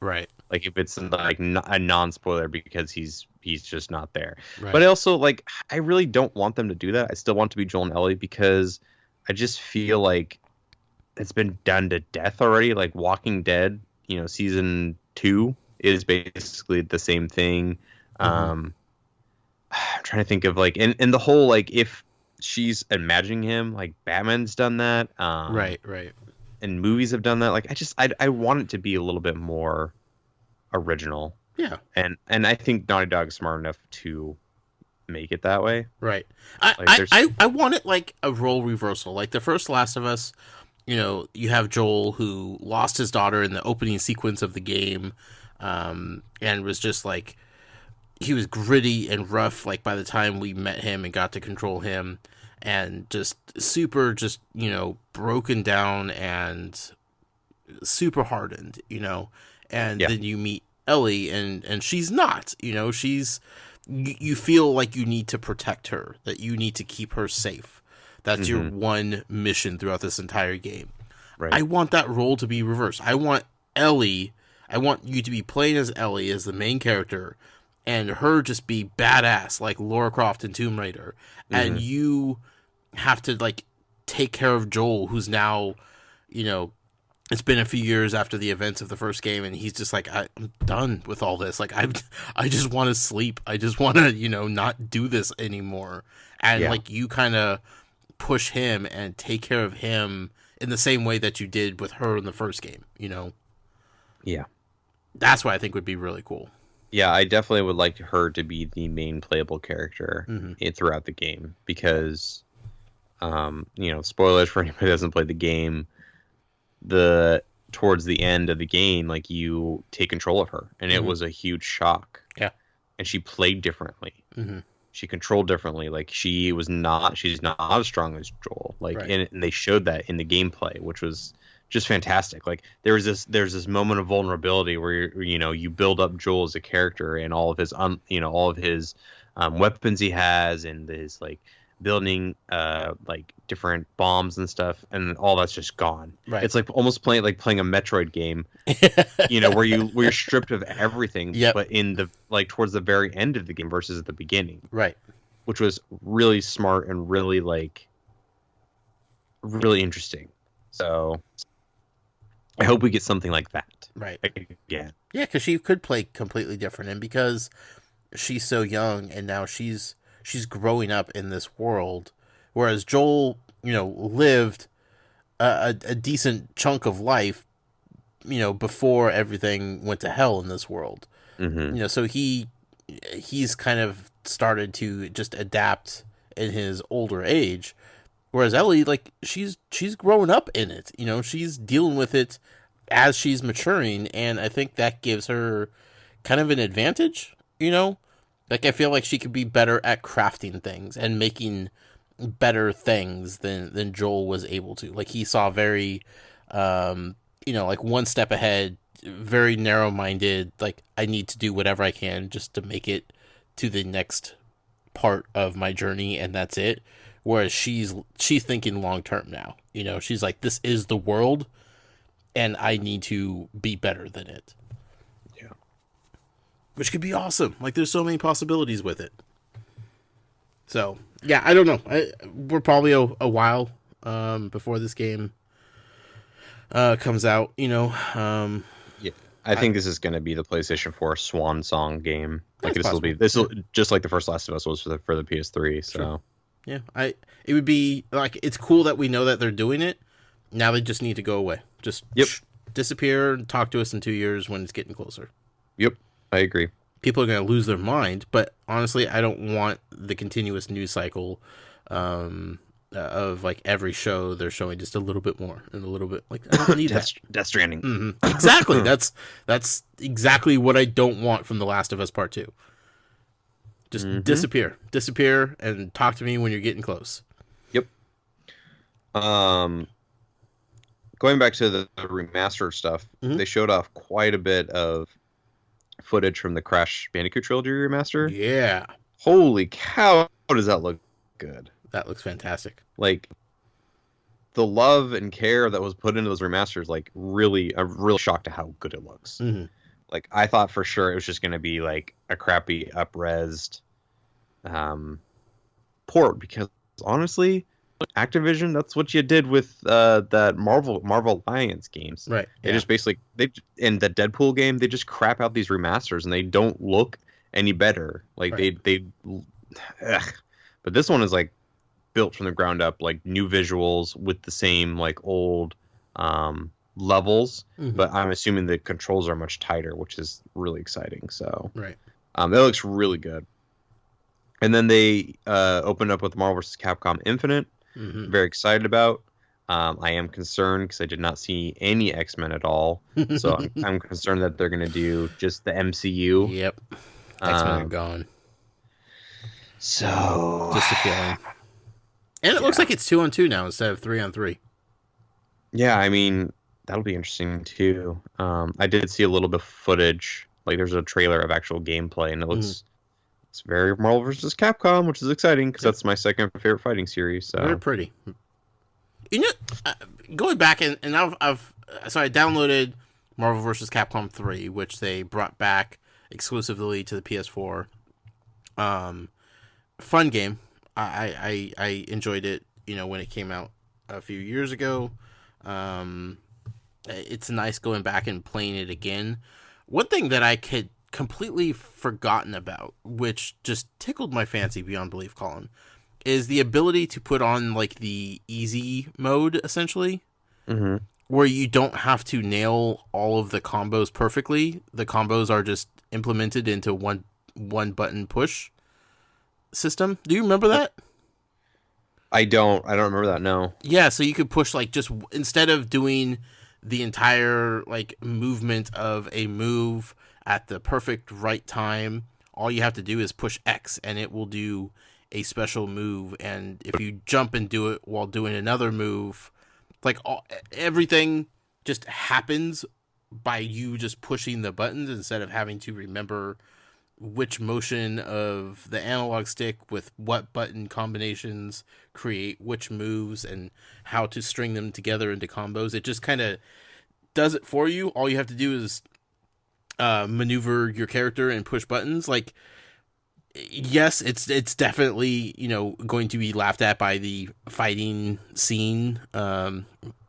Like if it's like a non-spoiler because he's just not there. Right. But also, like, I really don't want them to do that. I still want it to be Joel and Ellie because I just feel like it's been done to death already. Like Walking Dead, season 2 is basically the same thing. Mm-hmm. I'm trying to think of like, and the whole, like, if she's imagining him, like Batman's done that. Right. And movies have done that. Like, I want it to be a little bit more original. Yeah. And I think Naughty Dog is smart enough to make it that way. Right. I want it like a role reversal. Like the first Last of Us, you have Joel who lost his daughter in the opening sequence of the game. And was just like, he was gritty and rough, like by the time we met him and got to control him, and just super, broken down and super hardened, and then you meet Ellie and she's not, you feel like you need to protect her, that you need to keep her safe. That's your one mission throughout this entire game. Right. I want that role to be reversed. I want you to be playing as Ellie, as the main character, and her just be badass like Lara Croft in Tomb Raider. And you have to like take care of Joel, who's now, it's been a few years after the events of the first game, and he's just like, I'm done with all this. Like, I just want to sleep. I just want to, not do this anymore. And like, you kind of push him and take care of him in the same way that you did with her in the first game, Yeah. That's what I think would be really cool. Yeah, I definitely would like her to be the main playable character throughout the game because, spoilers for anybody who hasn't played the game, towards the end of the game, like, you take control of her, and it was a huge shock. Yeah. And she played differently. Mm-hmm. She controlled differently. Like, she's not as strong as Joel. Like, right. and they showed that in the gameplay, which was just fantastic. Like, there's this moment of vulnerability where you build up Joel as a character and all of his weapons he has, and his like building like different bombs and stuff, and all that's just gone. Right. It's like almost playing a Metroid game, where you're stripped of everything, Yep. but in the towards the very end of the game versus at the beginning. Right. Which was really smart and really really interesting. So I hope we get something like that. Right. Yeah. Yeah, because she could play completely different, and because she's so young, and now she's growing up in this world, whereas Joel, lived a decent chunk of life, before everything went to hell in this world. Mm-hmm. So he's kind of started to just adapt in his older age, whereas Ellie, she's growing up in it. She's dealing with it as she's maturing, and I think that gives her kind of an advantage. I feel like she could be better at crafting things and making better things than Joel was able to. He saw very, one step ahead, very narrow-minded. I need to do whatever I can just to make it to the next part of my journey, and that's it. Whereas she's thinking long-term now. She's like, this is the world, and I need to be better than it. Yeah. Which could be awesome. There's so many possibilities with it. So, yeah, I don't know. We're probably a while before this game comes out, Yeah. I think this is going to be the PlayStation 4 swan song game. This will just like the first Last of Us was for the PS3, so. Sure. Yeah, it would be it's cool that we know that they're doing it. Now they just need to go away. Just disappear and talk to us in 2 years when it's getting closer. Yep, I agree. People are going to lose their mind, but honestly, I don't want the continuous news cycle of every show they're showing just a little bit more and a little bit. I don't need that. Death Stranding. Mm-hmm. Exactly. That's exactly what I don't want from The Last of Us Part 2. Just disappear, and talk to me when you're getting close. Yep. Going back to the remastered stuff, they showed off quite a bit of footage from the Crash Bandicoot Trilogy remaster. Yeah. Holy cow, does that look good? That looks fantastic. The love and care that was put into those remasters, I'm really shocked at how good it looks. Mm-hmm. I thought for sure it was just going to be a crappy up-resed port, because honestly, Activision, that's what you did with that Marvel Alliance games. Right. They just basically in the Deadpool game, they just crap out these remasters and they don't look any better. Right. But this one is built from the ground up, new visuals with the same old levels, but I'm assuming the controls are much tighter, which is really exciting. So right. That looks really good. And then they opened up with Marvel vs. Capcom Infinite. Mm-hmm. Very excited about. I am concerned because I did not see any X-Men at all, so I'm concerned that they're going to do just the MCU. Yep. X-Men are gone. So just a feeling. And it looks like it's 2-on-2 now instead of 3-on-3. Yeah, I mean, that'll be interesting too. I did see a little bit of footage. There's a trailer of actual gameplay, and it looks it's very Marvel vs. Capcom, which is exciting because that's my second favorite fighting series. So very pretty. Going back and I downloaded Marvel vs. Capcom 3, which they brought back exclusively to the PS4. Fun game. I enjoyed it, when it came out a few years ago. It's nice going back and playing it again. One thing that I could completely forgotten about, which just tickled my fancy beyond belief, Colin, is the ability to put on the easy mode, essentially, where you don't have to nail all of the combos perfectly. The combos are just implemented into one button push system. Do you remember that? I don't remember that. No. Yeah, so you could push just instead of doing the entire movement of a move at the perfect right time, all you have to do is push X and it will do a special move. And if you jump and do it while doing another move, everything just happens by you just pushing the buttons instead of having to remember which motion of the analog stick with what button combinations create which moves and how to string them together into combos. It just kind of does it for you. All you have to do is maneuver your character and push buttons. Like, yes, it's definitely, going to be laughed at by the fighting scene,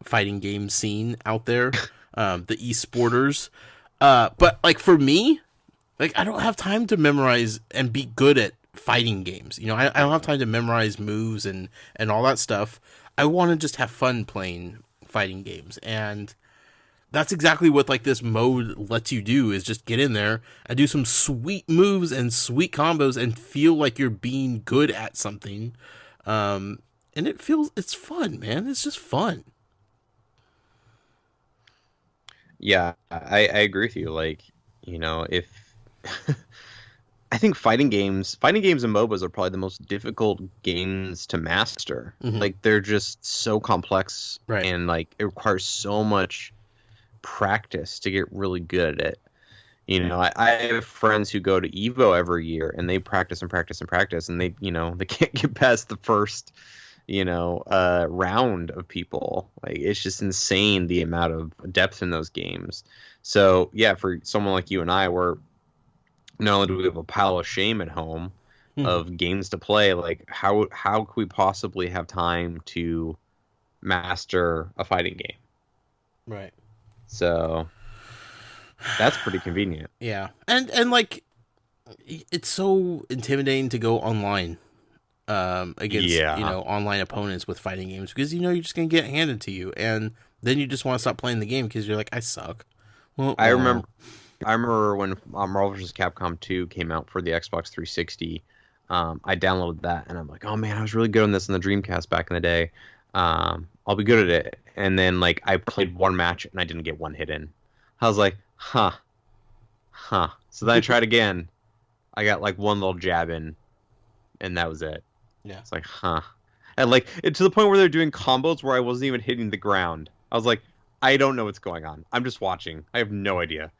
fighting game scene out there, the esporters. But like for me, like I don't have time to memorize and be good at fighting games. I don't have time to memorize moves and all that stuff. I want to just have fun playing fighting games, and that's exactly what like this mode lets you do, is just get in there and do some sweet moves and sweet combos and feel like you're being good at something. And it's fun, man. It's just fun. Yeah, I agree with you. Like, if I think fighting games and MOBAs are probably the most difficult games to master. Mm-hmm. Like, they're just so complex, right? And like it requires so much practice to get really good at it. I have friends who go to Evo every year and they practice and practice and practice, and they can't get past the first round of people. Like, it's just insane the amount of depth in those games. So yeah, for someone like you and I, we're not only do we have a pile of shame at home of games to play, like how could we possibly have time to master a fighting game? Right. So that's pretty convenient. Yeah. And like, it's so intimidating to go online against online opponents with fighting games, because you're just gonna get handed to you, and then you just want to stop playing the game because you're like, I suck. Well, I remember when Marvel vs. Capcom 2 came out for the Xbox 360. I downloaded that and I'm like, oh man, I was really good on this in the Dreamcast back in the day. I'll be good at it. And then like I played one match and I didn't get one hit in. I was like, huh. So then I tried again. I got like one little jab in, and that was it. Yeah. It's like, huh. And like to the point where they're doing combos where I wasn't even hitting the ground. I was like, I don't know what's going on. I'm just watching. I have no idea.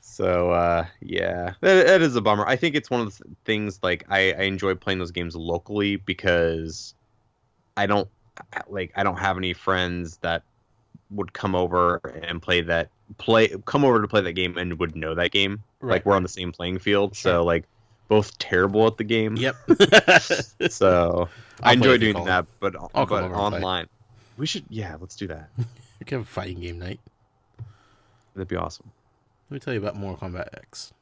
So yeah, that is a bummer. I think it's one of the things, like I enjoy playing those games locally because I don't have any friends that would come over and play that game and would know that game. Right. Like, we're on the same playing field. Sure. So like both terrible at the game. Yep. So I enjoy doing that, but over and online. We should, let's do that. We could have a fighting game night. That'd be awesome. Let me tell you about Mortal Kombat X.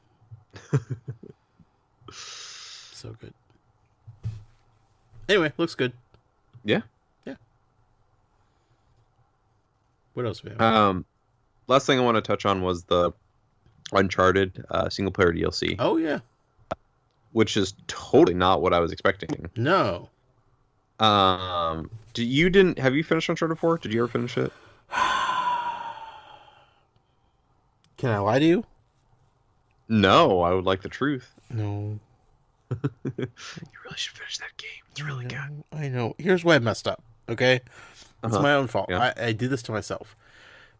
So good. Anyway, looks good. Yeah. Yeah. What else do we have? Last thing I want to touch on was the Uncharted single player DLC. Oh yeah. Which is totally not what I was expecting. No. Have you finished Uncharted 4? Did you ever finish it? Can I lie to you? No, I would like the truth. No. You really should finish that game. It's really good. I know. Here's why I messed up, okay? It's my own fault. Yeah. I did this to myself.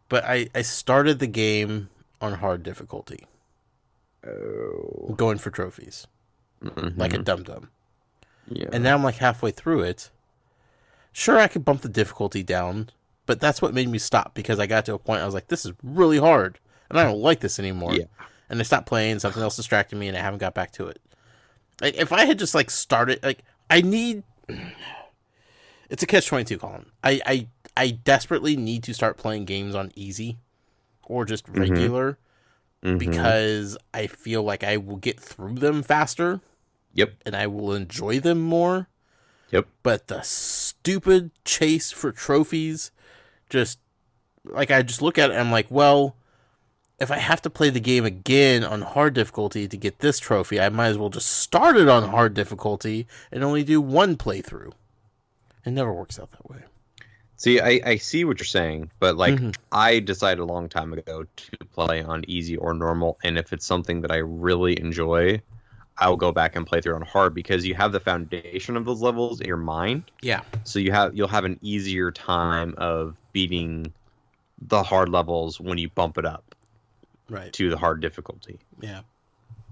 But I started the game on hard difficulty. Oh. Going for trophies. Mm-hmm. Like a dum-dum. Yeah. And now I'm like halfway through it. Sure, I could bump the difficulty down, but that's what made me stop, because I got to a point I was like, this is really hard, and I don't like this anymore. Yeah. And I stopped playing, something else distracted me, and I haven't got back to it. Like, if I had just like started, like, it's a catch-22, Colin. I desperately need to start playing games on easy or just regular, because I feel like I will get through them faster. Yep. And I will enjoy them more. Yep. But the stupid chase for trophies, just like, I just look at it and I'm like, well, if I have to play the game again on hard difficulty to get this trophy, I might as well just start it on hard difficulty and only do one playthrough. It never works out that way. See, I see what you're saying, but like, I decided a long time ago to play on easy or normal, and if it's something that I really enjoy, I'll go back and play through on hard, because you have the foundation of those levels in your mind. Yeah. So you'll have an easier time of beating the hard levels when you bump it up. Right. to the hard difficulty. Yeah.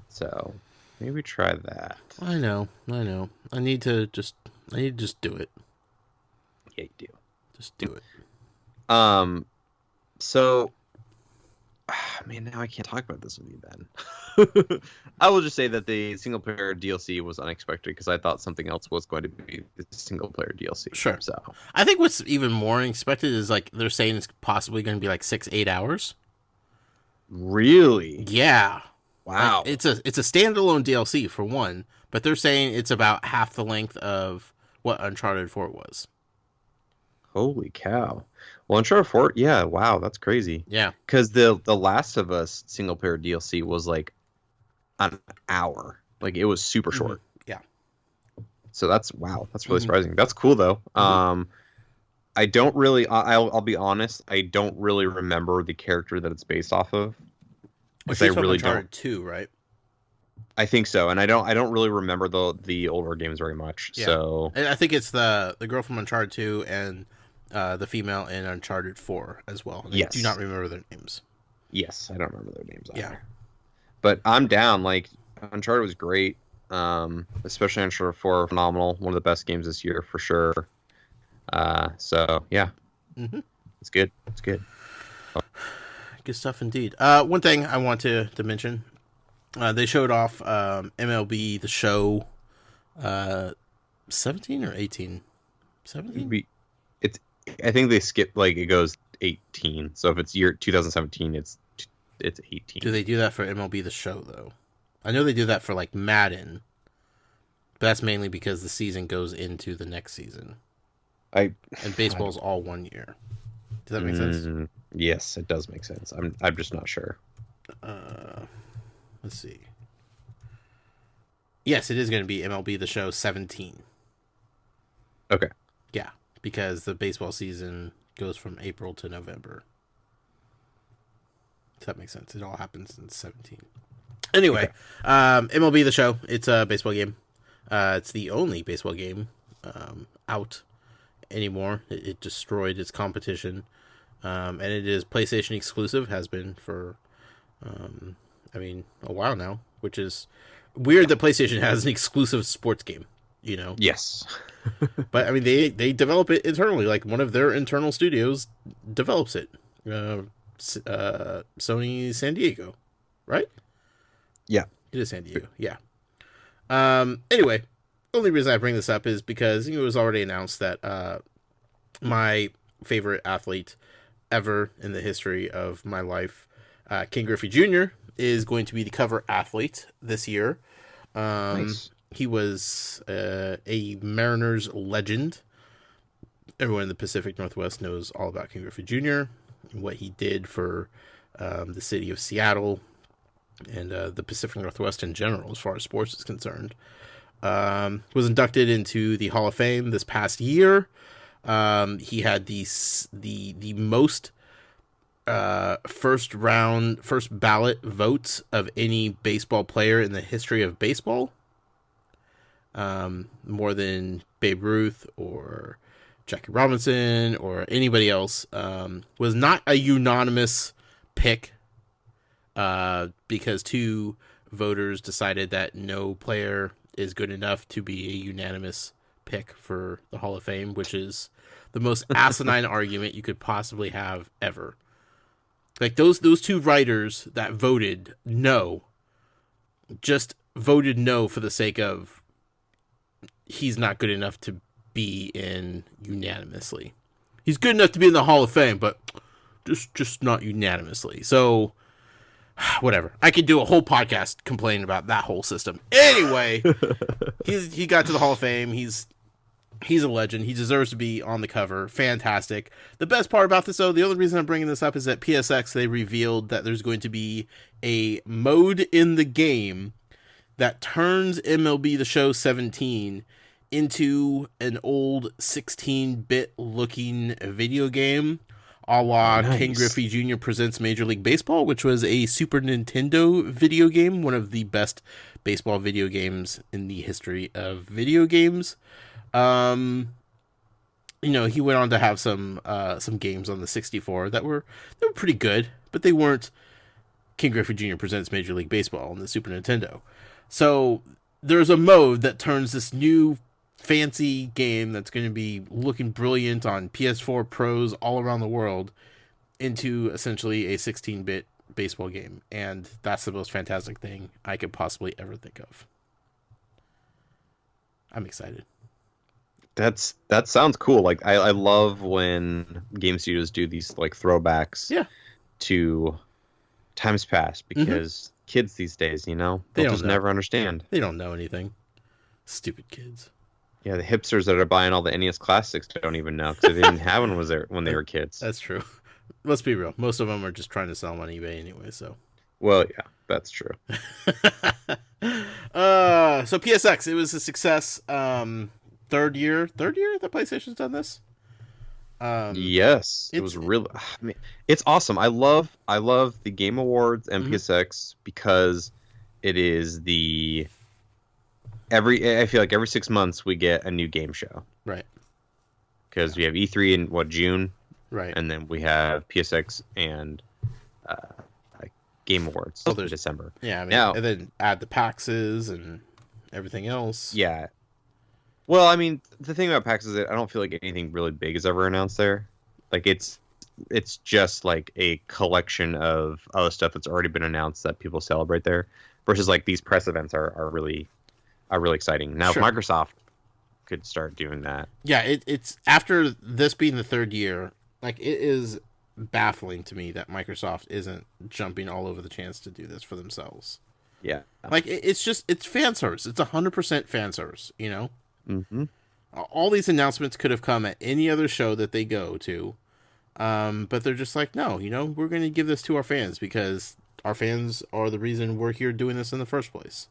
So maybe try that. I know. I need to just do it. Yeah, you do. Just do it. So, man, now I can't talk about this with you, Ben. I will just say that the single player DLC was unexpected because I thought something else was going to be the single player DLC. Sure. So I think what's even more unexpected is like they're saying it's possibly going to be like 6-8 hours. really, Yeah. wow, Like, it's a standalone DLC for one, but they're saying it's about half the length of what Uncharted 4 was. holy cow. Well, Uncharted 4, yeah, wow, that's crazy. Yeah. Because the Last of Us single player DLC was like an hour. Like it was super short. Yeah. So that's really surprising. That's cool though. I don't really. I'll be honest. I don't really remember the character that it's based off of. Which I is from really Uncharted don't. 2, right? I think so, and I don't really remember the older games very much. Yeah. So And I think it's the girl from Uncharted 2 and the female in Uncharted 4 as well. And I Yes. do not remember their names. yes, I don't remember their names either. Yeah. But I'm down. Like Uncharted was great. Especially Uncharted 4, phenomenal. One of the best games this year for sure. So yeah, it's good. It's good. Good stuff indeed. One thing I want to mention, they showed off MLB The Show 17 or 18? 17? I think they skipped, like, it goes 18. So if it's year 2017, it's 18. Do they do that for MLB The Show, though? I know they do that for, like, Madden. But that's mainly because the season goes into the next season. And baseball's all 1 year. Does that make sense? Yes, it does make sense. I'm just not sure. Let's see. Yes, it is going to be MLB The Show 17. Okay. Yeah, because the baseball season goes from April to November. Does that make sense? It all happens in 17. Anyway, Okay. MLB The Show. It's a baseball game. It's the only baseball game out anymore. It destroyed its competition. And it is PlayStation exclusive, has been for, a while now, which is weird that PlayStation has an exclusive sports game, you know? Yes. But, I mean, they develop it internally. Like, one of their internal studios develops it. Sony San Diego, right? Yeah. It is San Diego, yeah. Anyway, only reason I bring this up is because it was already announced that my favorite athlete ever in the history of my life, Ken Griffey Jr., is going to be the cover athlete this year. Nice. He was a Mariners legend. Everyone in the Pacific Northwest knows all about Ken Griffey Jr. and what he did for the city of Seattle and the Pacific Northwest in general, as far as sports is concerned. Was inducted into the Hall of Fame this past year. He had the most first ballot votes of any baseball player in the history of baseball. More than Babe Ruth or Jackie Robinson or anybody else. Was not a unanimous pick because two voters decided that no player is good enough to be a unanimous pick for the Hall of Fame, which is the most asinine argument you could possibly have ever. Like those two writers that voted no, just voted no for the sake of he's not good enough to be in unanimously. He's good enough to be in the Hall of Fame, but just not unanimously. So whatever. I could do a whole podcast complaining about that whole system. Anyway, he got to the Hall of Fame. He's a legend. He deserves to be on the cover. Fantastic. The best part about this, though, the only reason I'm bringing this up is that PSX, they revealed that there's going to be a mode in the game that turns MLB The Show 17 into an old 16-bit looking video game, a la Nice. Ken Griffey Jr. Presents Major League Baseball, which was a Super Nintendo video game, one of the best baseball video games in the history of video games. He went on to have some games on the 64 that were pretty good, but they weren't King Griffey Jr. presents Major League Baseball on the Super Nintendo. So there's a mode that turns this new fancy game that's going to be looking brilliant on PS4 Pros all around the world into essentially a 16-bit baseball game. And that's the most fantastic thing I could possibly ever think of. I'm excited. That sounds cool. Like I love when game studios do these like throwbacks to times past, because kids these days, they'll just never understand. They don't know anything. Stupid kids. Yeah, the hipsters that are buying all the NES classics don't even know, because they didn't have one when they were kids. That's true. Let's be real. Most of them are just trying to sell them on eBay anyway, so. Well, yeah, that's true. So PSX, it was a success. Third year that PlayStation's done this. Yes, it was really. I mean, it's awesome. I love the Game Awards and PSX because it is I feel like every 6 months we get a new game show. Right. Because we have E3 in June. Right. And then we have PSX and Game Awards in December. Yeah, I mean, and then add the PAXs and everything else. Yeah. Well, I mean, the thing about PAX is that I don't feel like anything really big is ever announced there. Like it's just like a collection of other stuff that's already been announced that people celebrate there, versus like these press events are really exciting. Now, Sure. if Microsoft could start doing that. Yeah, it's after this being the third year, like it is baffling to me that Microsoft isn't jumping all over the chance to do this for themselves. Yeah. Like it's fan service. It's 100% fan service, Mm-hmm. All these announcements could have come at any other show that they go to, but they're just like, no, we're going to give this to our fans because our fans are the reason we're here doing this in the first place.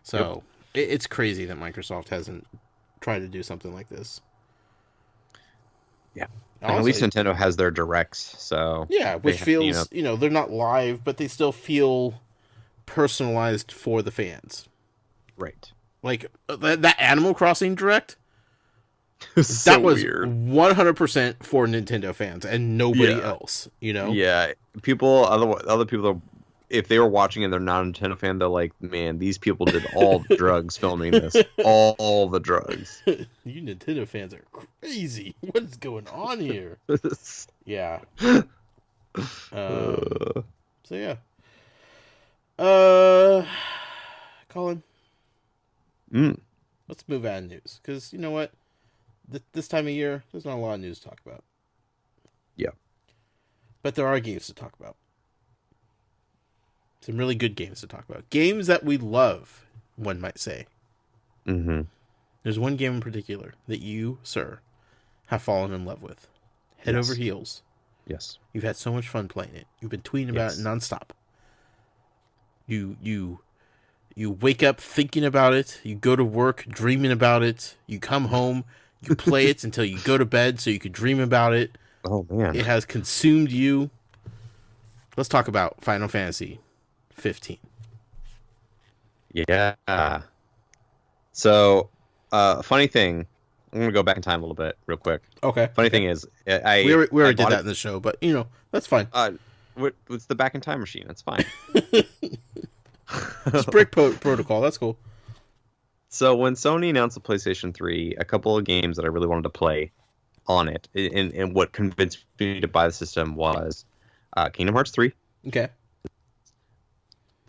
So it's crazy that Microsoft hasn't tried to do something like this. Yeah, Also, at least Nintendo has their directs, so yeah, which feels they're not live, but they still feel personalized for the fans. Right. Like that Animal Crossing direct, So that was weird. 100% for Nintendo fans and nobody else. Yeah, other people, if they were watching and they're not a Nintendo fan, they're like, man, these people did all the drugs filming this, all the drugs. You Nintendo fans are crazy. What is going on here? Yeah. So yeah. Colin. Let's move on to news, because you know what? This time of year, there's not a lot of news to talk about. Yeah. But there are games to talk about. Some really good games to talk about. Games that we love, one might say. Mm-hmm. There's one game in particular that you, sir, have fallen in love with. Head over heels. Yes. You've had so much fun playing it. You've been tweeting about it nonstop. You wake up thinking about it. You go to work dreaming about it. You come home. You play it until you go to bed so you could dream about it. Oh, man. It has consumed you. Let's talk about Final Fantasy 15. Yeah. So, funny thing. I'm going to go back in time a little bit real quick. Okay. Funny thing is, we already did that in the show, but, that's fine. It's the back in time machine. That's fine. Just break protocol. That's cool. So when Sony announced the PlayStation 3, a couple of games that I really wanted to play on it, and what convinced me to buy the system was Kingdom Hearts 3. Okay.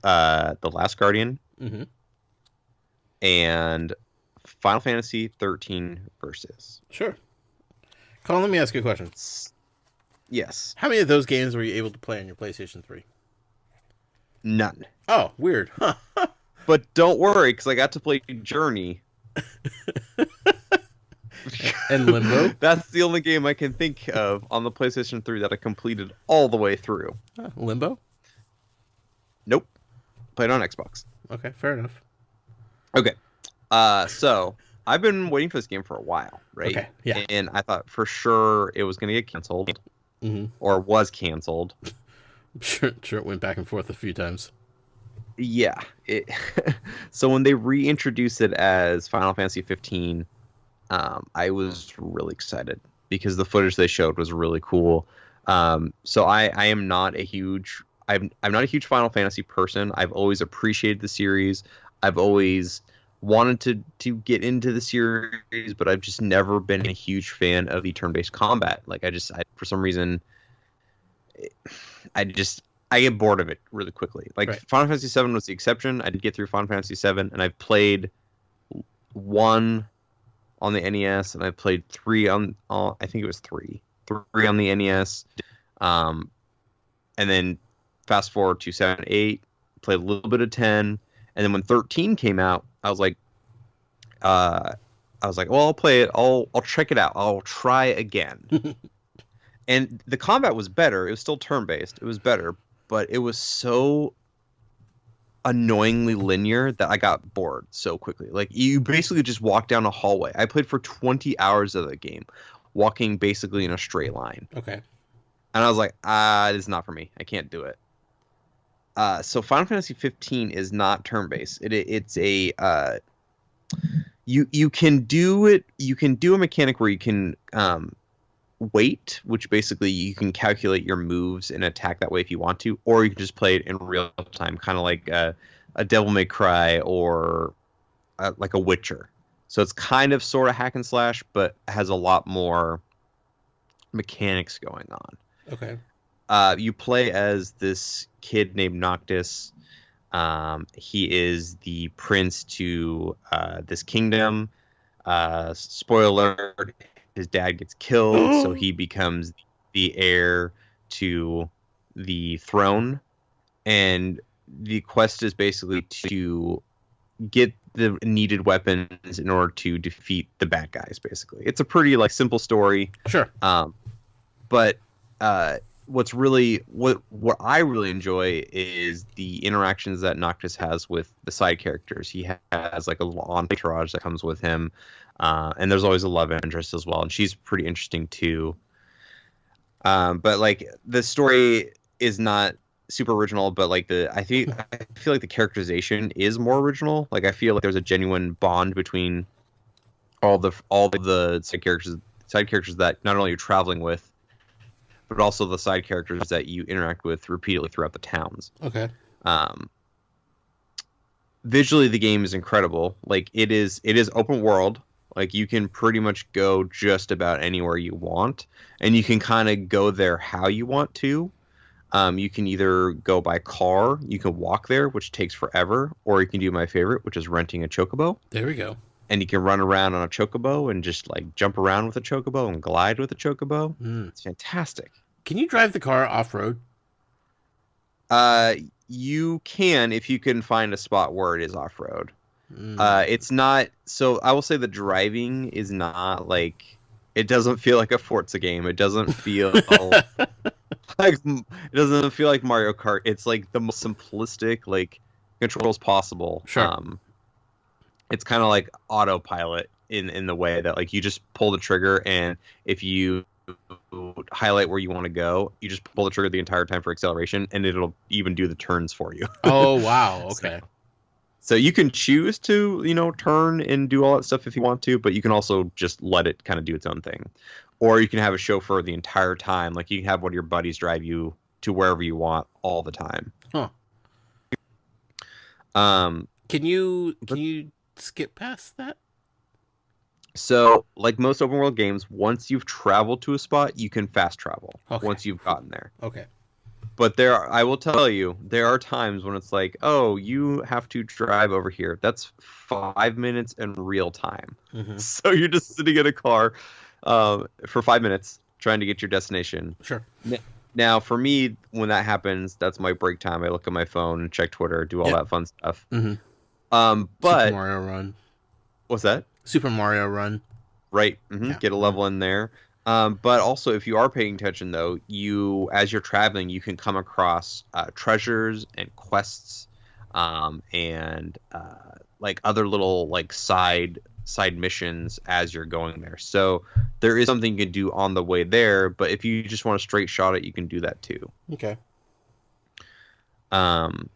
The Last Guardian. Mm-hmm. And Final Fantasy 13 Versus. Sure. Colin, let me ask you a question. Yes. How many of those games were you able to play on your PlayStation 3? None. Oh, weird. Huh. But don't worry, because I got to play Journey. And Limbo? That's the only game I can think of on the PlayStation 3 that I completed all the way through. Limbo? Nope. Played on Xbox. Okay, fair enough. Okay. So I've been waiting for this game for a while, right? Okay, yeah. And I thought for sure it was going to get canceled. Mm-hmm. Or was canceled. Sure, it went back and forth a few times. Yeah. So when they reintroduced it as Final Fantasy 15, I was really excited because the footage they showed was really cool. So I am not a huge... I'm not a huge Final Fantasy person. I've always appreciated the series. I've always wanted to get into the series, but I've just never been a huge fan of the turn-based combat. Like I for some reason, I get bored of it really quickly. Like Right. Final Fantasy VII was the exception. I did get through Final Fantasy VII, and I've played 1 on the NES, and I played 3 on I think it was 3 on the NES, and then fast forward to 7, 8, played a little bit of 10, and then when 13 came out, I was like, well, I'll play it. I'll check it out. I'll try again. And the combat was better. It was still turn-based. It was better, but it was so annoyingly linear that I got bored so quickly. Like, you basically just walk down a hallway. I played for 20 hours of the game, walking basically in a straight line. Okay. And I was like, this is not for me. I can't do it. So Final Fantasy 15 is not turn-based. It's a you can do it. You can do a mechanic where you can wait, which basically you can calculate your moves and attack that way if you want to, or you can just play it in real time, kind of like a Devil May Cry or like a Witcher. So it's kind of sort of hack and slash, but has a lot more mechanics going on. Okay. You play as this kid named Noctis. He is the prince to this kingdom. Spoiler alert, his dad gets killed, so he becomes the heir to the throne. And the quest is basically to get the needed weapons in order to defeat the bad guys, basically. It's a pretty simple story. Sure. But what I really enjoy is the interactions that Noctis has with the side characters. He has a little entourage that comes with him, and there's always a love interest as well, and she's pretty interesting too. But the story is not super original, but I feel like the characterization is more original. I feel like there's a genuine bond between all the side characters that not only you're traveling with, but also the side characters that you interact with repeatedly throughout the towns. Okay. Visually, the game is incredible. It is open world. You can pretty much go just about anywhere you want, and you can kind of go there how you want to. You can either go by car, you can walk there, which takes forever, or you can do my favorite, which is renting a chocobo. There we go. And you can run around on a chocobo and just jump around with a chocobo and glide with a chocobo. It's fantastic. Can you drive the car off-road? You can if you can find a spot where it is off-road. It's not. So I will say the driving is not it doesn't feel like a Forza game. It doesn't feel it doesn't feel like Mario Kart. It's the most simplistic controls possible. Sure. It's kind of like autopilot in the way that you just pull the trigger, and if you highlight where you want to go, you just pull the trigger the entire time for acceleration, and it'll even do the turns for you. Oh, wow. Okay. So you can choose to, turn and do all that stuff if you want to, but you can also just let it kind of do its own thing. Or you can have a chauffeur the entire time. You can have one of your buddies drive you to wherever you want all the time. Huh. Can you skip past that? So, like most open world games, once you've traveled to a spot, you can fast travel. Okay. Once you've gotten there. Okay. But I will tell you, there are times when it's oh, you have to drive over here. That's 5 minutes in real time. Mm-hmm. So you're just sitting in a car for 5 minutes trying to get your destination. Sure. Now, for me, when that happens, that's my break time. I look at my phone, check Twitter, do all that fun stuff. Mm-hmm. But Super Mario Run. What's that? Super Mario Run. Right. Mm-hmm. Yeah. Get a level in there. But also, if you are paying attention, though, as you're traveling, you can come across treasures and quests, and other little side missions as you're going there. So there is something you can do on the way there. But if you just want to straight shot it, you can do that too. Okay. And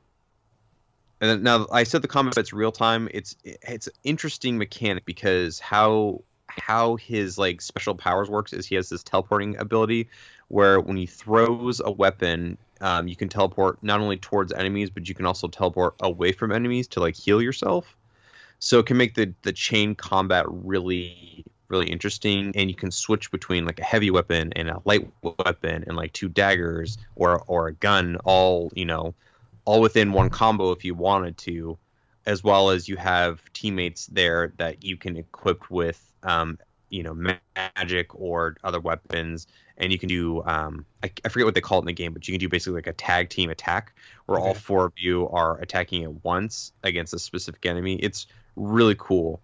then, now I said the combat's real time. It's an interesting mechanic because how his special powers works is he has this teleporting ability where when he throws a weapon, you can teleport not only towards enemies, but you can also teleport away from enemies to like heal yourself. So it can make the chain combat really, really interesting, and you can switch between like a heavy weapon and a light weapon and like 2 daggers or a gun, all all within one combo if you wanted to, as well as you have teammates there that you can equip with magic or other weapons, and you can do I forget what they call it in the game, but you can do basically like a tag team attack where all 4 of you are attacking at once against a specific enemy. It's really cool,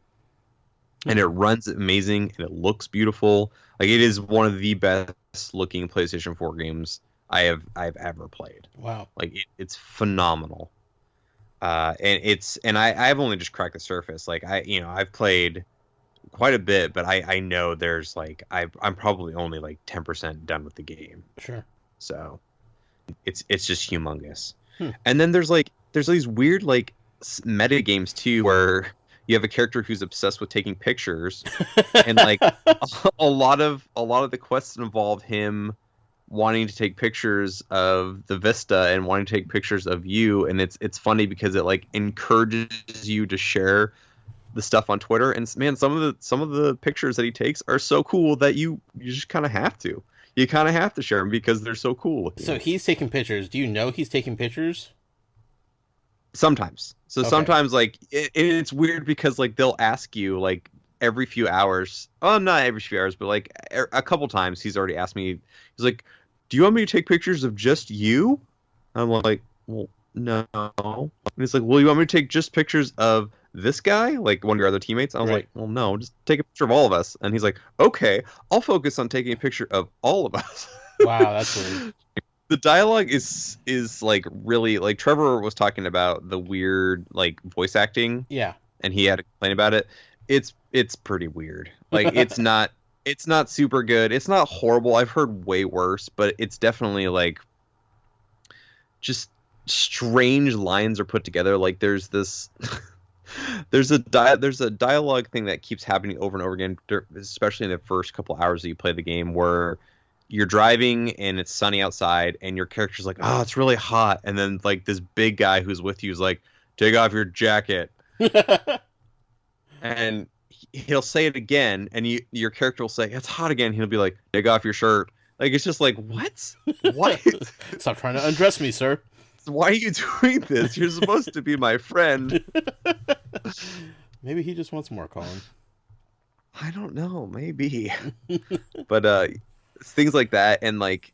and it runs amazing, and it looks beautiful. Like, it is one of the best looking PlayStation 4 games I've ever played. Wow. Like, it's phenomenal. And I've only just cracked the surface. Like, I've played quite a bit, but I know there's like I'm probably only like 10% done with the game. Sure. So it's just humongous. And then there's these weird like meta games too, where you have a character who's obsessed with taking pictures, and like a lot of the quests involve him wanting to take pictures of the vista and wanting to take pictures of you, and it's funny because it like encourages you to share the stuff on Twitter. And man, some of the pictures that he takes are so cool that you just kind of have to. You kind of have to share them because they're so cool. So he's taking pictures. Do you know he's taking pictures? Sometimes. So sometimes like it's weird because like they'll ask you like every few hours. Oh, not every few hours, but like a couple times he's already asked me. He's like, "Do you want me to take pictures of just you?" I'm like, "Well, no." And he's like, "Well, you want me to take just pictures of this guy, like one of your other teammates?" I was like, "Well, no, just take a picture of all of us." And he's like, "Okay, I'll focus on taking a picture of all of us." Wow, that's weird. The dialogue is like really, like, Trevor was talking about the weird like voice acting. Yeah. And he had to complain about it. It's pretty weird. Like, it's not super good. It's not horrible. I've heard way worse, but it's definitely like just strange lines are put together. Like, there's this there's a dialogue thing that keeps happening over and over again, especially in the first couple hours that you play the game, where you're driving and it's sunny outside and your character's like, "Oh, it's really hot," and then like this big guy who's with you is like, "Take off your jacket." And he'll say it again, and your character will say, "It's hot again." He'll be like, "Take off your shirt." Like, it's just like, what? Stop trying to undress me, sir. Why are you doing this? You're supposed to be my friend. Maybe he just wants more, Colin. I don't know, maybe. But things like that, and like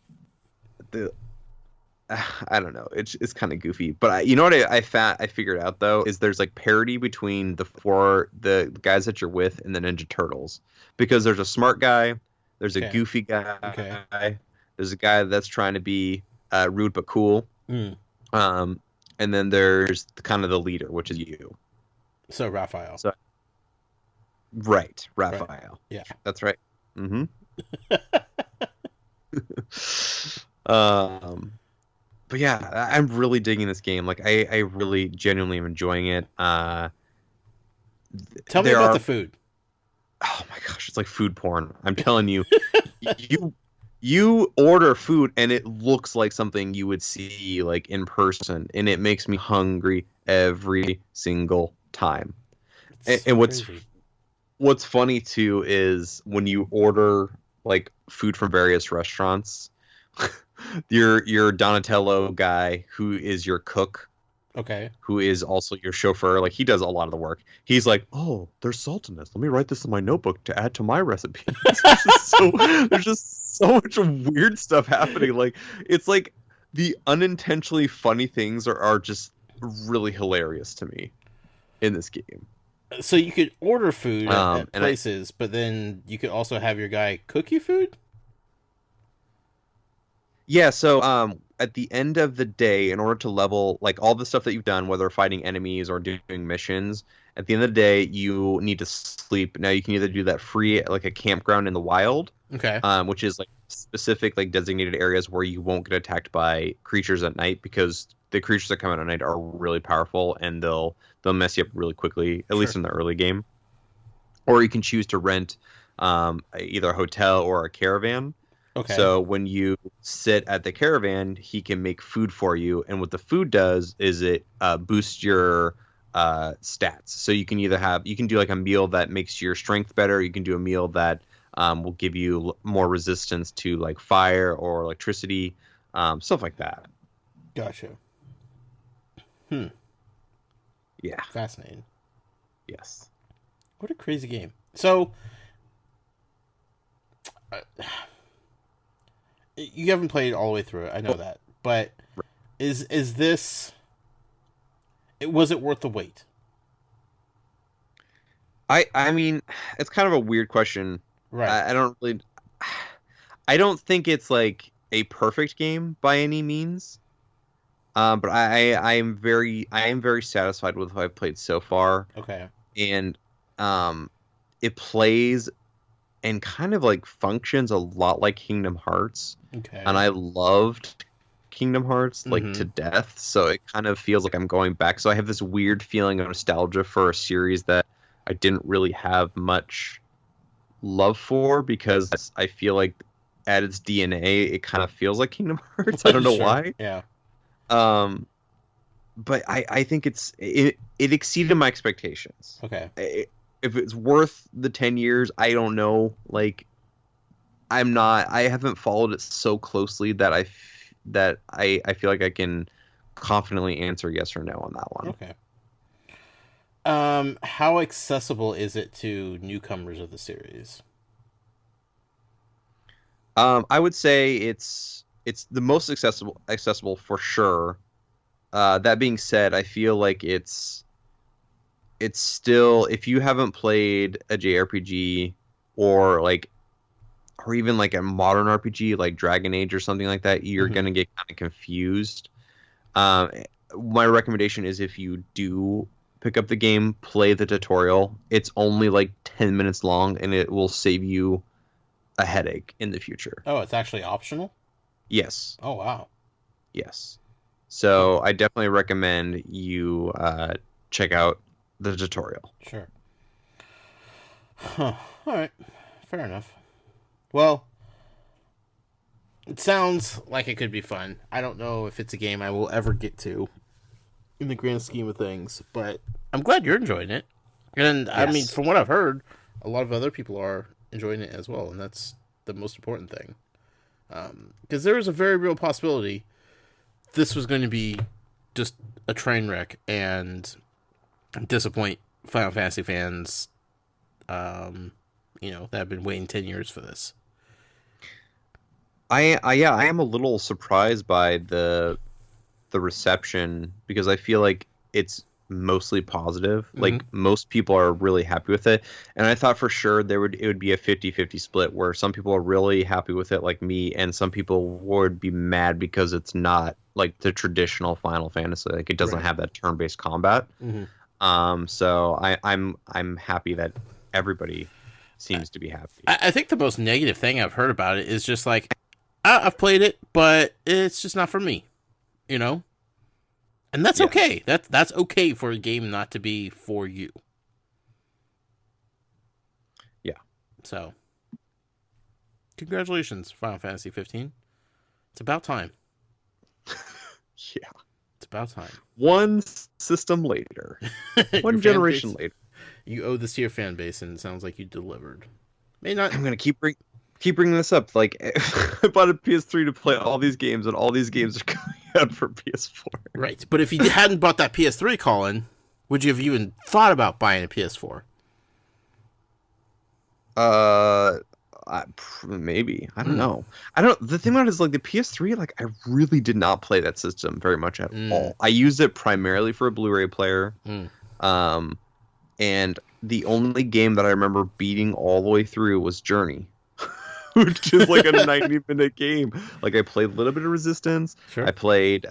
I don't know, it's kind of goofy. But you know what I figured out though is there's like parity between the guys that you're with and the Ninja Turtles, because there's a smart guy, there's a goofy guy, there's a guy that's trying to be rude but cool, and then there's kind of the leader, which is you. So Raphael. Right, Raphael. Yeah, that's right. Mm-hmm. But yeah, I'm really digging this game. Like, I really genuinely am enjoying it. Tell me about the food. Oh my gosh, it's like food porn. I'm telling you, you order food and it looks like something you would see like in person, and it makes me hungry every single time. And what's funny too is when you order like food from various restaurants, your Donatello guy, who is your cook, who is also your chauffeur, like, he does a lot of the work. He's like, "Oh, there's salt in this. Let me write this in my notebook to add to my recipe." There's just so much weird stuff happening. Like, it's like the unintentionally funny things are just really hilarious to me in this game. So you could order food at places, but then you could also have your guy cook you food? Yeah, so at the end of the day, in order to level like all the stuff that you've done, whether fighting enemies or doing missions, at the end of the day, you need to sleep. Now, you can either do that free, like a campground in the wild, which is like specific, like designated areas where you won't get attacked by creatures at night, because the creatures that come out at night are really powerful and they'll mess you up really quickly, at least in the early game. Or you can choose to rent either a hotel or a caravan. Okay. So when you sit at the caravan, he can make food for you, and what the food does is it boosts your stats. So you can do like a meal that makes your strength better. You can do a meal that will give you more resistance to like fire or electricity, stuff like that. Gotcha. Yeah. Fascinating. Yes. What a crazy game. So, you haven't played all the way through it. I know that, but is this? Was it worth the wait? I mean, it's kind of a weird question. Right. I don't think it's like a perfect game by any means. But I am very satisfied with what I've played so far. Okay. And it plays and kind of like functions a lot like Kingdom Hearts. Okay. And I loved Kingdom Hearts like to death, so it kind of feels like I'm going back. So I have this weird feeling of nostalgia for a series that I didn't really have much love for, because I feel like at its DNA it kind of feels like Kingdom Hearts. I don't know why. Yeah. But I think it exceeded my expectations. Okay. If it's worth the 10 years, I don't know. Like, I haven't followed it so closely that I feel like I can confidently answer yes or no on that one. Okay. How accessible is it to newcomers of the series? I would say it's the most accessible for sure. That being said, I feel like it's still, if you haven't played a JRPG or even like a modern RPG like Dragon Age or something like that, you're gonna get kind of confused. My recommendation is, if you do pick up the game, play the tutorial. It's only like 10 minutes long, and it will save you a headache in the future. Oh, it's actually optional? Yes. Oh, wow. Yes. So I definitely recommend you check out the tutorial. Sure. Huh. All right. Fair enough. Well, it sounds like it could be fun. I don't know if it's a game I will ever get to in the grand scheme of things, but I'm glad you're enjoying it. And Yes. I mean, from what I've heard, a lot of other people are enjoying it as well, and that's the most important thing. Because there is a very real possibility this was going to be just a train wreck and disappoint Final Fantasy fans, that have been waiting 10 years for this. I am a little surprised by the reception, because I feel like it's mostly positive. Like, most people are really happy with it, and I thought for sure it would be a 50-50 split, where some people are really happy with it like me, and some people would be mad because it's not like the traditional Final Fantasy. Like, it doesn't have that turn-based combat. So I'm happy that everybody seems to be happy. I think the most negative thing I've heard about it is just like, I've played it, but it's just not for me, And that's okay. That's okay for a game not to be for you. Yeah. So, congratulations, Final Fantasy 15. It's about time. Yeah. It's about time. One system later. One generation later. You owe this to your fan base, and it sounds like you delivered. May not. I'm gonna keep bringing this up. Like, I bought a PS3 to play all these games, and all these games are coming out for PS4. Right, but if you hadn't bought that PS3, Colin, would you have even thought about buying a PS4? Maybe. I don't know. The thing about it is, like, the PS3, like, I really did not play that system very much at all. I used it primarily for a Blu-ray player. And the only game that I remember beating all the way through was Journey, which is like a 90-minute game. Like, I played a little bit of Resistance. Sure. I played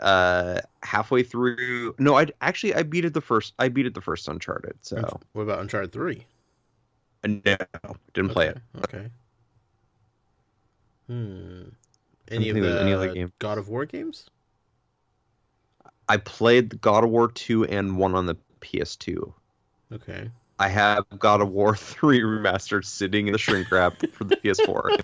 halfway through. No, I beat it the first Uncharted. So What about Uncharted 3? no, didn't play it. Okay. Any of think the there's any other game. God of War games? I played God of War 2 and 1 on the PS2. Okay. I have God of War 3 remastered sitting in the shrink wrap for the PS4.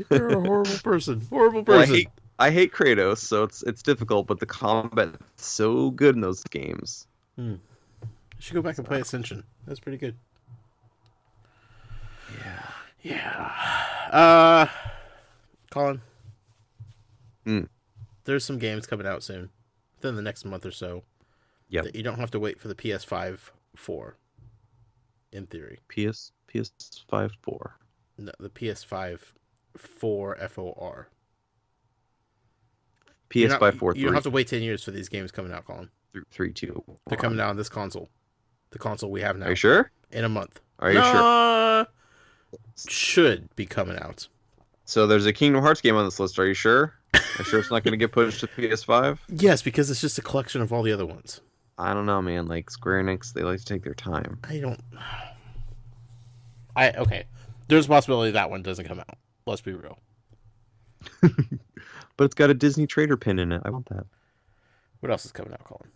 You're a horrible person. Horrible Well, person. I hate Kratos, so it's difficult, but the combat's so good in those games. You should go back and play Ascension. That's pretty good. Yeah. Colin. There's some games coming out soon. Within the next month or so. Yep. That you don't have to wait for the PS5 4. In theory. PS5 4. No, the PS5 4 FOR. PS5 4 You don't have to wait 10 years for these games coming out, Colin. 3, 2. They're coming out on this console. The console we have now. Are you sure? In a month. Are you sure? Should be coming out. So there's a Kingdom Hearts game on this list. Are you sure? Are you sure it's not going to get pushed to PS5? Yes, because it's just a collection of all the other ones. I don't know, man. Like Square Enix, they like to take their time. Okay. There's a possibility that one doesn't come out. Let's be real. But it's got a Disney trader pin in it. I want that. What else is coming out, Colin?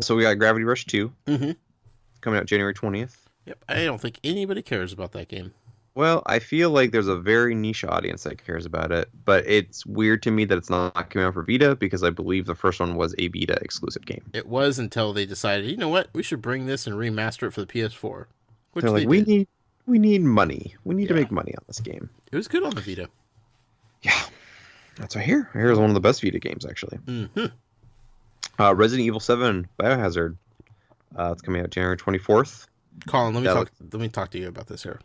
So we got Gravity Rush 2. Mm-hmm. Coming out January 20th. Yep. I don't think anybody cares about that game. Well, I feel like there's a very niche audience that cares about it, but it's weird to me that it's not coming out for Vita because I believe the first one was a Vita exclusive game. It was until they decided, you know what, we should bring this and remaster it for the PS4. Which They're like, we need money. We need to make money on this game. It was good on the Vita. Yeah, that's what I hear. I hear it's one of the best Vita games, actually. Mm-hmm. Resident Evil 7 Biohazard. It's coming out January 24th. Colin, let me talk to you about this here.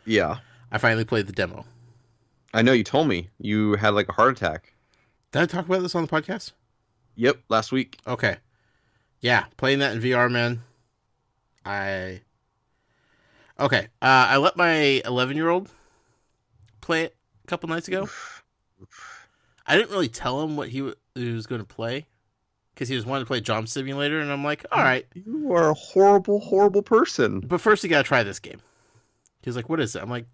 Yeah. I finally played the demo. I know, you told me. You had like a heart attack. Did I talk about this on the podcast? Yep, last week. Okay. Yeah, playing that in VR, man. I let my 11-year-old play it a couple nights ago. I didn't really tell him what he was going to play because he was wanting to play Job Simulator, and I'm like, all right. You are a horrible, horrible person. But first, you got to try this game. He's like, what is it? I'm like,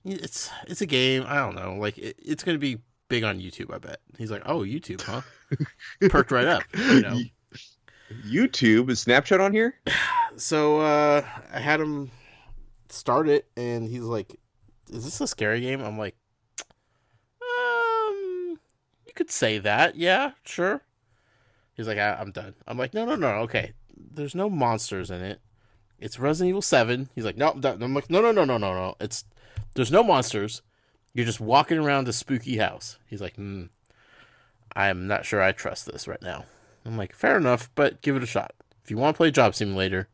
it's a game. I don't know. Like, it's going to be big on YouTube, I bet. He's like, oh, YouTube, huh? Perked right up, you know. YouTube? Is Snapchat on here? So I had him start it, and he's like, is this a scary game? I'm like, you could say that. Yeah, sure. He's like, I'm done. I'm like, no, okay. There's no monsters in it. It's Resident Evil 7. He's like, no, I'm done. I'm like, no. There's no monsters. You're just walking around a spooky house. He's like, I'm not sure I trust this right now. I'm like, fair enough, but give it a shot. If you want to play Job Simulator,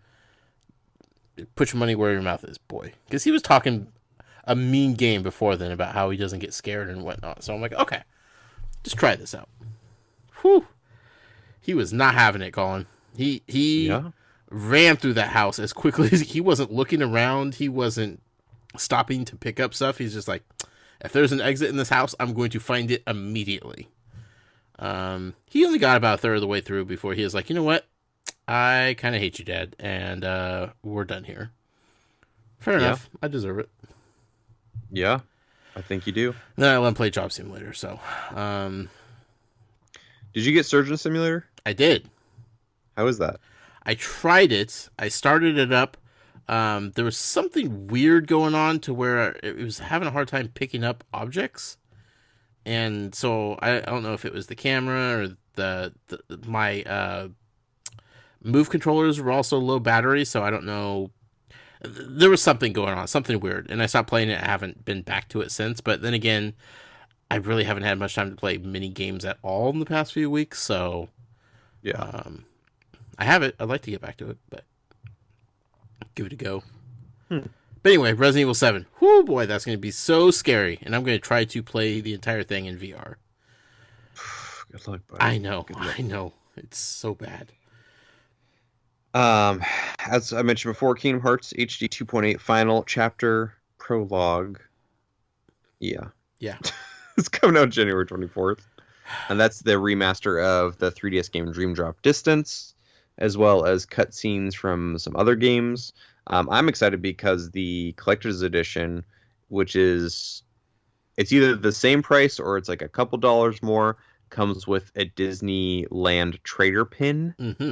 put your money where your mouth is, boy. Because he was talking a mean game before then about how he doesn't get scared and whatnot. So I'm like, okay, just try this out. Whew. He was not having it, Colin. He ran through that house as quickly as he wasn't looking around. He wasn't stopping to pick up stuff. He's just like, if there's an exit in this house, I'm going to find it immediately. He only got about a third of the way through before he was like, you know what? I kind of hate you, Dad, and we're done here. Fair enough. I deserve it. Yeah, I think you do. Then I let him play Job Simulator, so... Did you get Surgeon Simulator? I did. How is that? I tried it. I started it up. There was something weird going on to where it was having a hard time picking up objects. And so I don't know if it was the camera or my move controllers were also low battery, so I don't know. There was something going on, something weird, and I stopped playing it. I haven't been back to it since, but then again, I really haven't had much time to play mini games at all in the past few weeks, so yeah. I have it. I'd like to get back to it, but give it a go. But anyway, Resident Evil 7. Whoo, boy, that's going to be so scary, and I'm going to try to play the entire thing in VR. Good luck, buddy. I know. It's so bad. As I mentioned before, Kingdom Hearts HD 2.8 Final Chapter Prologue. Yeah. It's coming out January 24th. And that's the remaster of the 3DS game Dream Drop Distance, as well as cutscenes from some other games. I'm excited because the collector's edition, which is, it's either the same price or it's like a couple dollars more, comes with a Disneyland trader pin. Mm-hmm.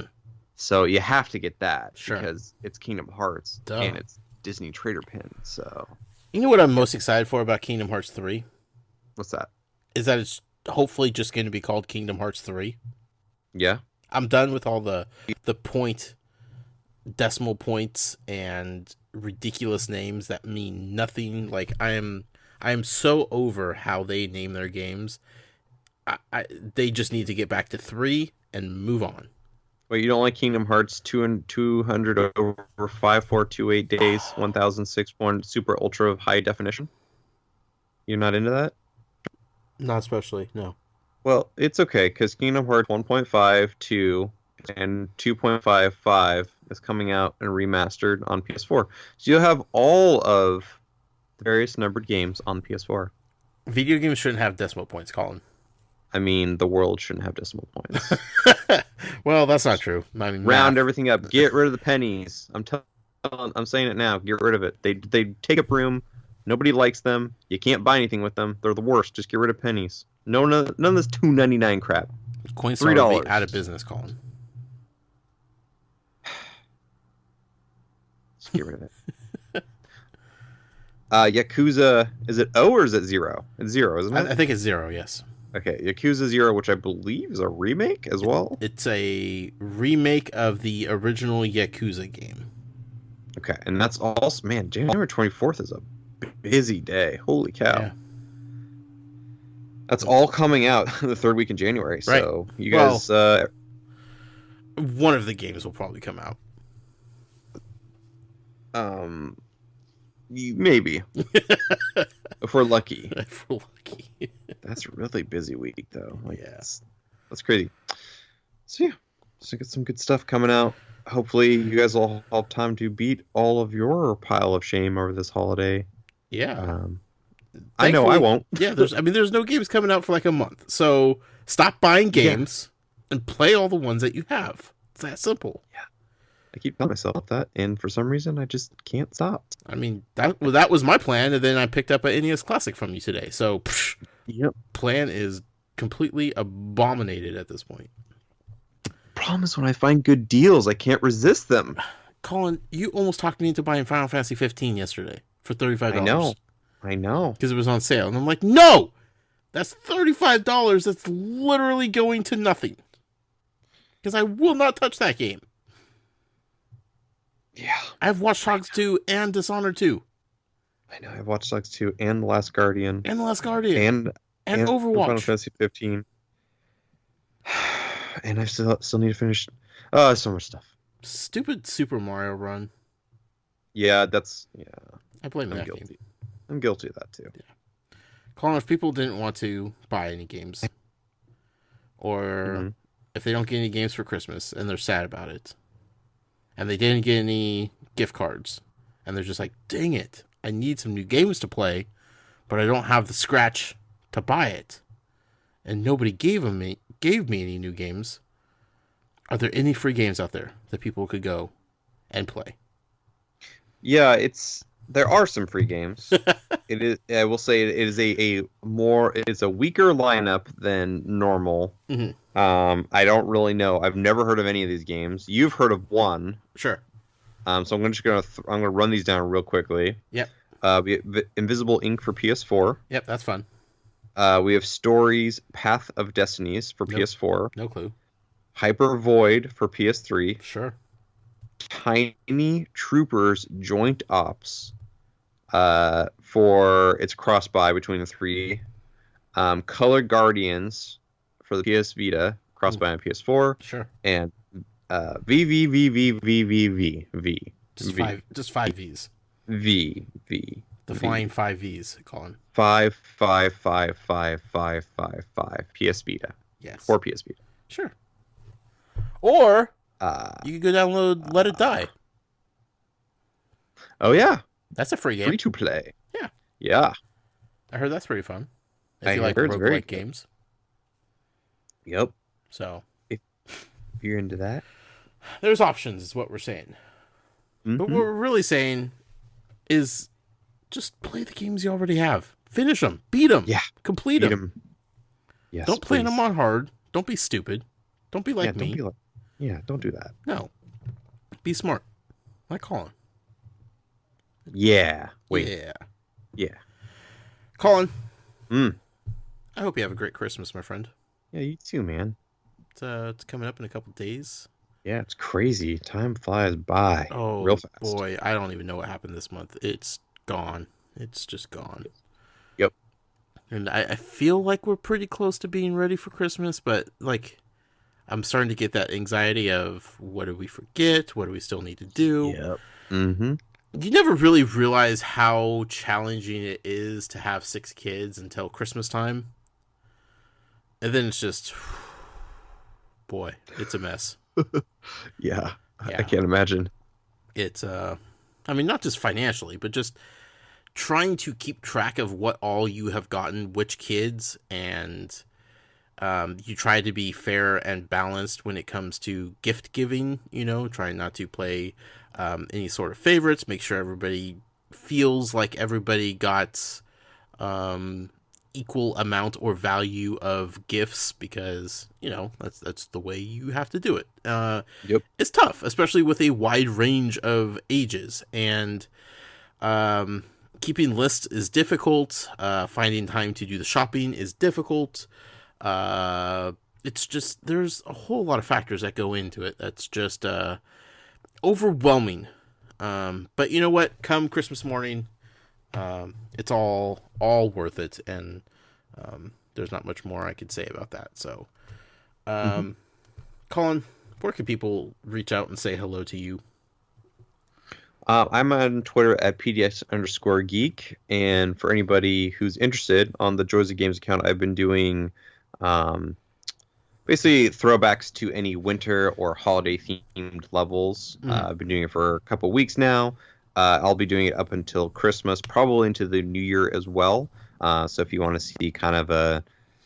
So you have to get that Sure. because it's Kingdom Hearts Duh. and it's Disney trader pin. So You know what I'm most excited for about Kingdom Hearts 3? What's that? Is that it's hopefully just going to be called Kingdom Hearts 3. Yeah. I'm done with all the decimal points and ridiculous names that mean nothing. Like I am so over how they name their games. They just need to get back to 3 and move on. Wait, you don't like Kingdom Hearts 2 and 200 over 5428 days, 1006 super ultra high definition? You're not into that? Not especially, no. Well, it's okay, because Kingdom Hearts 1.5, 2, and 2.55 is coming out and remastered on PS4. So you'll have all of the various numbered games on the PS4. Video games shouldn't have decimal points, Colin. I mean, the world shouldn't have decimal points. Well, that's not true. I mean, Round everything up. Get rid of the pennies. I'm saying it now. Get rid of it. They take up room. Nobody likes them. You can't buy anything with them. They're the worst. Just get rid of pennies. None of this $2.99 crap. Coinstar will be out of business, Colin. Just get rid of it. Yakuza, is it O or is it 0? It's 0, isn't it? I think it's 0, yes. Okay, Yakuza 0, which I believe is a remake as well. It's a remake of the original Yakuza game. Okay, and that's also, man, January 24th is a busy day. Holy cow. Yeah. That's all coming out the third week in January. So right. You guys... one of the games will probably come out. Maybe. If we're lucky. If we're lucky. That's a really busy week, though. Like, yeah. That's crazy. So, yeah. So, get some good stuff coming out. Hopefully, you guys will have time to beat all of your pile of shame over this holiday. Yeah. I know I won't. Yeah, there's no games coming out for like a month. So, stop buying games and play all the ones that you have. It's that simple. Yeah. I keep telling myself that, and for some reason, I just can't stop. I mean, that was my plan, and then I picked up an NES Classic from you today. So, plan is completely abominated at this point. The problem is when I find good deals, I can't resist them. Colin, you almost talked me into buying Final Fantasy 15 yesterday for $35. I know. Because it was on sale. And I'm like, no! That's $35. That's literally going to nothing. Because I will not touch that game. Yeah. I have Watch Dogs 2 and Dishonored 2. I know. I have Watch Dogs 2 and The Last Guardian. And Overwatch. Final Fantasy 15. And I still need to finish so much stuff. Stupid Super Mario Run. Yeah, I blame that guilty. game. I'm guilty of that too. Yeah. Colin, if people didn't want to buy any games, or if they don't get any games for Christmas and they're sad about it, and they didn't get any gift cards, and they're just like, dang it, I need some new games to play, but I don't have the scratch to buy it, and nobody gave me any new games, are there any free games out there that people could go and play? Yeah, there are some free games. It is. I will say it is it's a weaker lineup than normal. Mm-hmm. I don't really know. I've never heard of any of these games. You've heard of one. Sure. So I'm gonna run these down real quickly. Yep. We have Invisible Ink for PS4. Yep, that's fun. We have Stories Path of Destinies for PS4. No clue. Hyper Void for PS3. Sure. Tiny Troopers Joint Ops for its cross-buy between the three. Color Guardians for the PS Vita, cross-buy on PS4. Sure. And V. Just five V's. V. The flying 5 V's, Colin. 5 PS Vita. Yes. For PS Vita. Sure. Or you could go download Let It Die. Oh yeah, that's a free game. Free to play. Yeah. Yeah. I heard that's pretty fun. If I you like heard it's very roguelike games. Yep. So if you're into that, there's options, is what we're saying. Mm-hmm. But what we're really saying is just play the games you already have. Finish them. Beat them. Yeah. Complete them. Yes, don't play them on hard. Don't be stupid. Don't be like me. Don't do that. No. Be smart. Like Colin. Yeah. Wait. Yeah. Yeah. Colin, Mm. I hope you have a great Christmas, my friend. Yeah, you too, man. It's coming up in a couple days. Yeah, it's crazy. Time flies by real Oh fast. boy, I don't even know what happened this month. It's gone. It's just gone. Yep. And I feel like we're pretty close to being ready for Christmas, but like I'm starting to get that anxiety of what do we forget? What do we still need to do? Yep. Mm-hmm. You never really realize how challenging it is to have 6 kids until Christmas time. And then it's just, boy, it's a mess. Yeah. Yeah. I can't imagine. It's, I mean, not just financially, but just trying to keep track of what all you have gotten, which kids, and you try to be fair and balanced when it comes to gift giving, trying not to play any sort of favorites, make sure everybody feels like everybody got equal amount or value of gifts, because that's the way you have to do it. Yep. It's tough, especially with a wide range of ages, and keeping lists is difficult. Finding time to do the shopping is difficult. It's just, there's a whole lot of factors that go into it. That's just overwhelming. But you know what? Come Christmas morning, it's all worth it, and there's not much more I could say about that. So, Colin, where can people reach out and say hello to you? I'm on Twitter at PDX_geek, and for anybody who's interested, on the Joys of Games account, I've been doing basically throwbacks to any winter or holiday themed levels. I've been doing it for a couple weeks now. I'll be doing it up until Christmas, probably into the new year as well. So if you want to see kind of a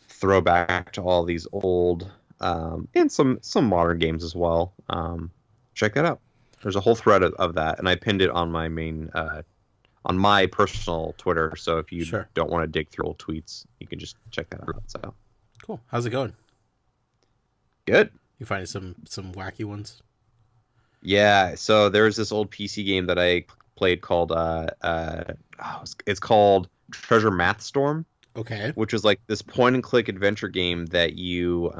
throwback to all these old and some modern games as well, check that out. There's a whole thread of that, and I pinned it on my main on my personal Twitter. So if you don't want to dig through old tweets, you can just check that out. So cool. How's it going? Good. You finding some wacky ones? Yeah. So there's this old PC game that I played called it's called Treasure Math Storm. Okay. Which is like this point and click adventure game that you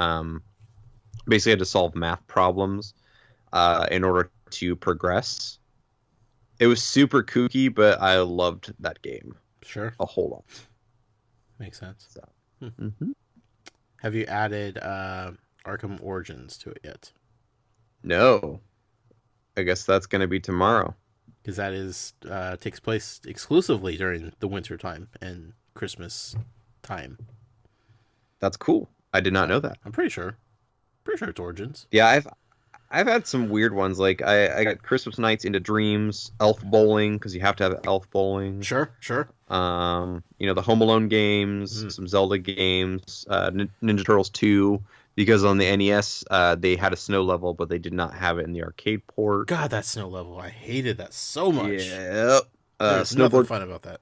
basically had to solve math problems in order to progress. It was super kooky, but I loved that game. Sure. A whole lot. Makes sense. So. Have you added Arkham Origins to it yet? No. I guess that's going to be tomorrow. Because that is takes place exclusively during the winter time and Christmas time. That's cool. I did not know that. I'm pretty sure. Pretty sure it's Origins. Yeah, I've had some weird ones. Like I got Christmas Nights into Dreams, Elf Bowling, because you have to have Elf Bowling. Sure. The Home Alone games, some Zelda games, Ninja Turtles 2, because on the NES they had a snow level, but they did not have it in the arcade port. God, that snow level, I hated that so much. Yep. There's nothing fun about that.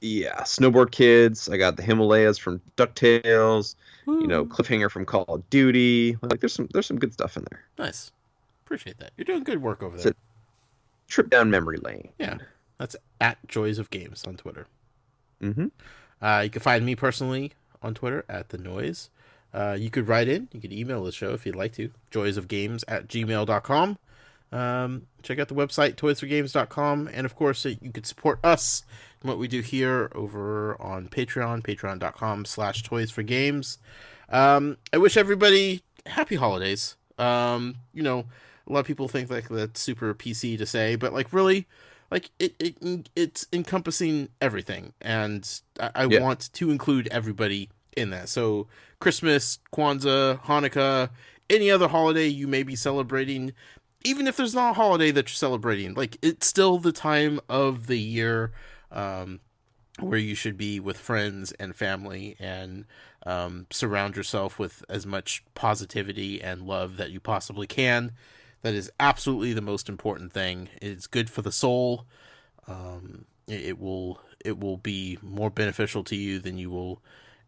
Yeah, Snowboard Kids. I got the Himalayas from DuckTales. Woo. Cliffhanger from Call of Duty. Like there's some good stuff in there. Nice. Appreciate that. You're doing good work over there. It's a trip down memory lane. Yeah. That's at Joys of Games on Twitter. Mm-hmm. You can find me personally on Twitter at The Noise. You could write in. You could email the show if you'd like to. joysofgames@gmail.com. Check out the website, toysforgames.com. And, of course, you could support us and what we do here over on Patreon, patreon.com/toysforgames. I wish everybody happy holidays. A lot of people think like that's super PC to say, but like really, like it's encompassing everything, and I want to include everybody in that. So Christmas, Kwanzaa, Hanukkah, any other holiday you may be celebrating, even if there's not a holiday that you're celebrating, like it's still the time of the year where you should be with friends and family and surround yourself with as much positivity and love that you possibly can. That is absolutely the most important thing. It's good for the soul. It will be more beneficial to you than you will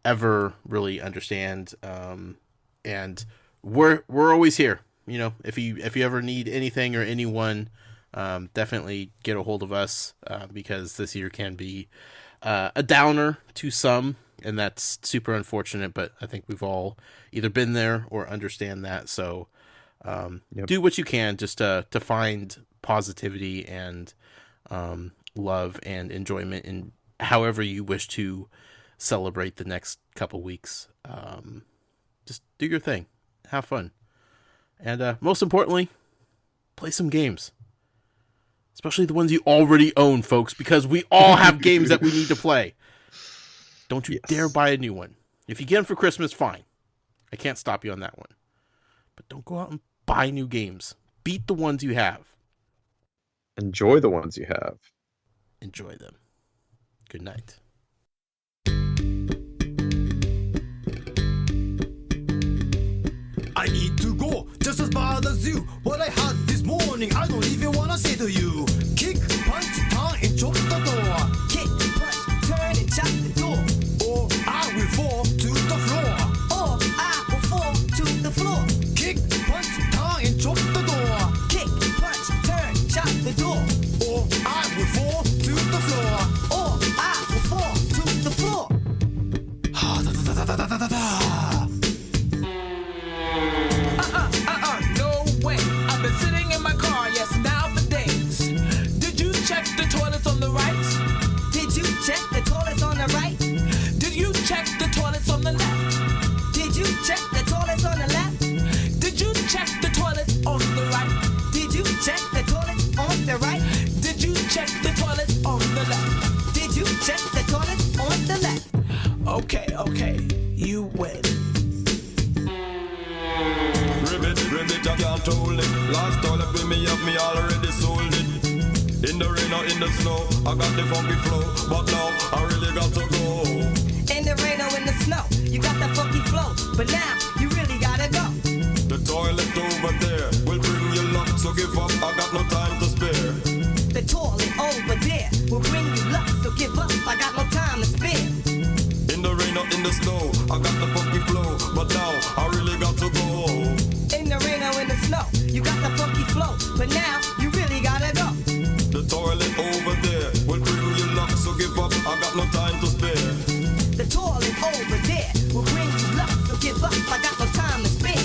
ever really understand. And we're always here. If you ever need anything or anyone, definitely get a hold of us, because this year can be a downer to some, and that's super unfortunate, but I think we've all either been there or understand that. So do what you can just to find positivity and love and enjoyment in however you wish to celebrate the next couple weeks. Just do your thing, have fun, and most importantly, play some games, especially the ones you already own, folks, because we all have games that we need to play. Don't you dare buy a new one. If you get them for Christmas, fine, I can't stop you on that one, but don't go out and buy new games. Beat the ones you have. Enjoy the ones you have. Enjoy them. Good night. I need to go, just as bad as you. What I had this morning, I don't even wanna say to you. Kick, punch, turn, and chop the door. Kick, punch, turn, and chop the door. Or I will fall to the floor. Or I will fall to the floor. Kick, punch, turn, and chop the door. Kick, punch, turn, chop the door. Or I will fall to the floor. Or I will fall to the floor. Ha da da da da da da da. No way. I've been sitting in my car, yes, now for days. Did you check the toilets on the right? Did you check the toilets on the right? Did you check the toilets on the left? Did you check the toilets on the left? Did you check the toilets on the right? Did you check the toilets on the right? Did you check the toilets on the left? Did you check the toilets on the left? Okay, you win. Ribbit, I can't hold it. Last toilet with me up, me already sold it. In the rain or in the snow, I got the funky flow, but now I really got to go. In the rain or in the snow, you got that funky flow, but now you really gotta go. The toilet over there will bring you luck, so give up, I got no time to spare. The toilet over there will bring you luck, so give up, I got no time to spare. In the rain or in the snow, I got the funky flow, but now I really got to go. In the rain or in the snow, you got the funky flow, but now you really gotta go. The toilet over there will bring you luck, so give up, I got no time to spare. The toilet over there will bring you luck, so give up, I got no time to spare.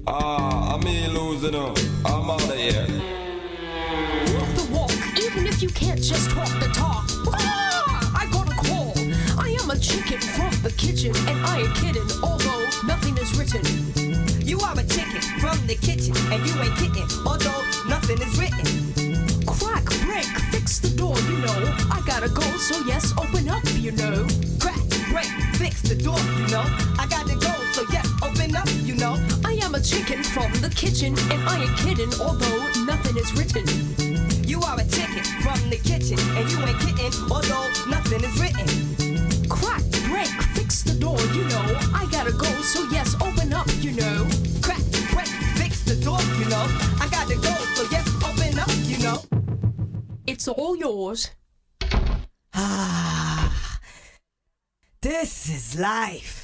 I'm losing up, I'm out of here. Walk the walk, even if you can't just talk the talk. I got a call. I am a chicken from the kitchen, and I ain't kidding, although nothing is written. You are a chicken from the kitchen, and you ain't kidding, although nothing is written. Crack, break, fix the door, you know. I gotta go, so yes, open up, you know. Crack, break, fix the door, you know. I gotta go, so yes, open up, you know. I am a chicken from the kitchen, and I ain't kidding, although nothing is written. You are a chicken from the kitchen, and you ain't kidding, although nothing is written. Crack, break, fix the door, you know. I gotta go, so yes, open up, you know. Crack, break, fix the door, you know. I gotta go, so yes, open up, you know. It's all yours. This is life.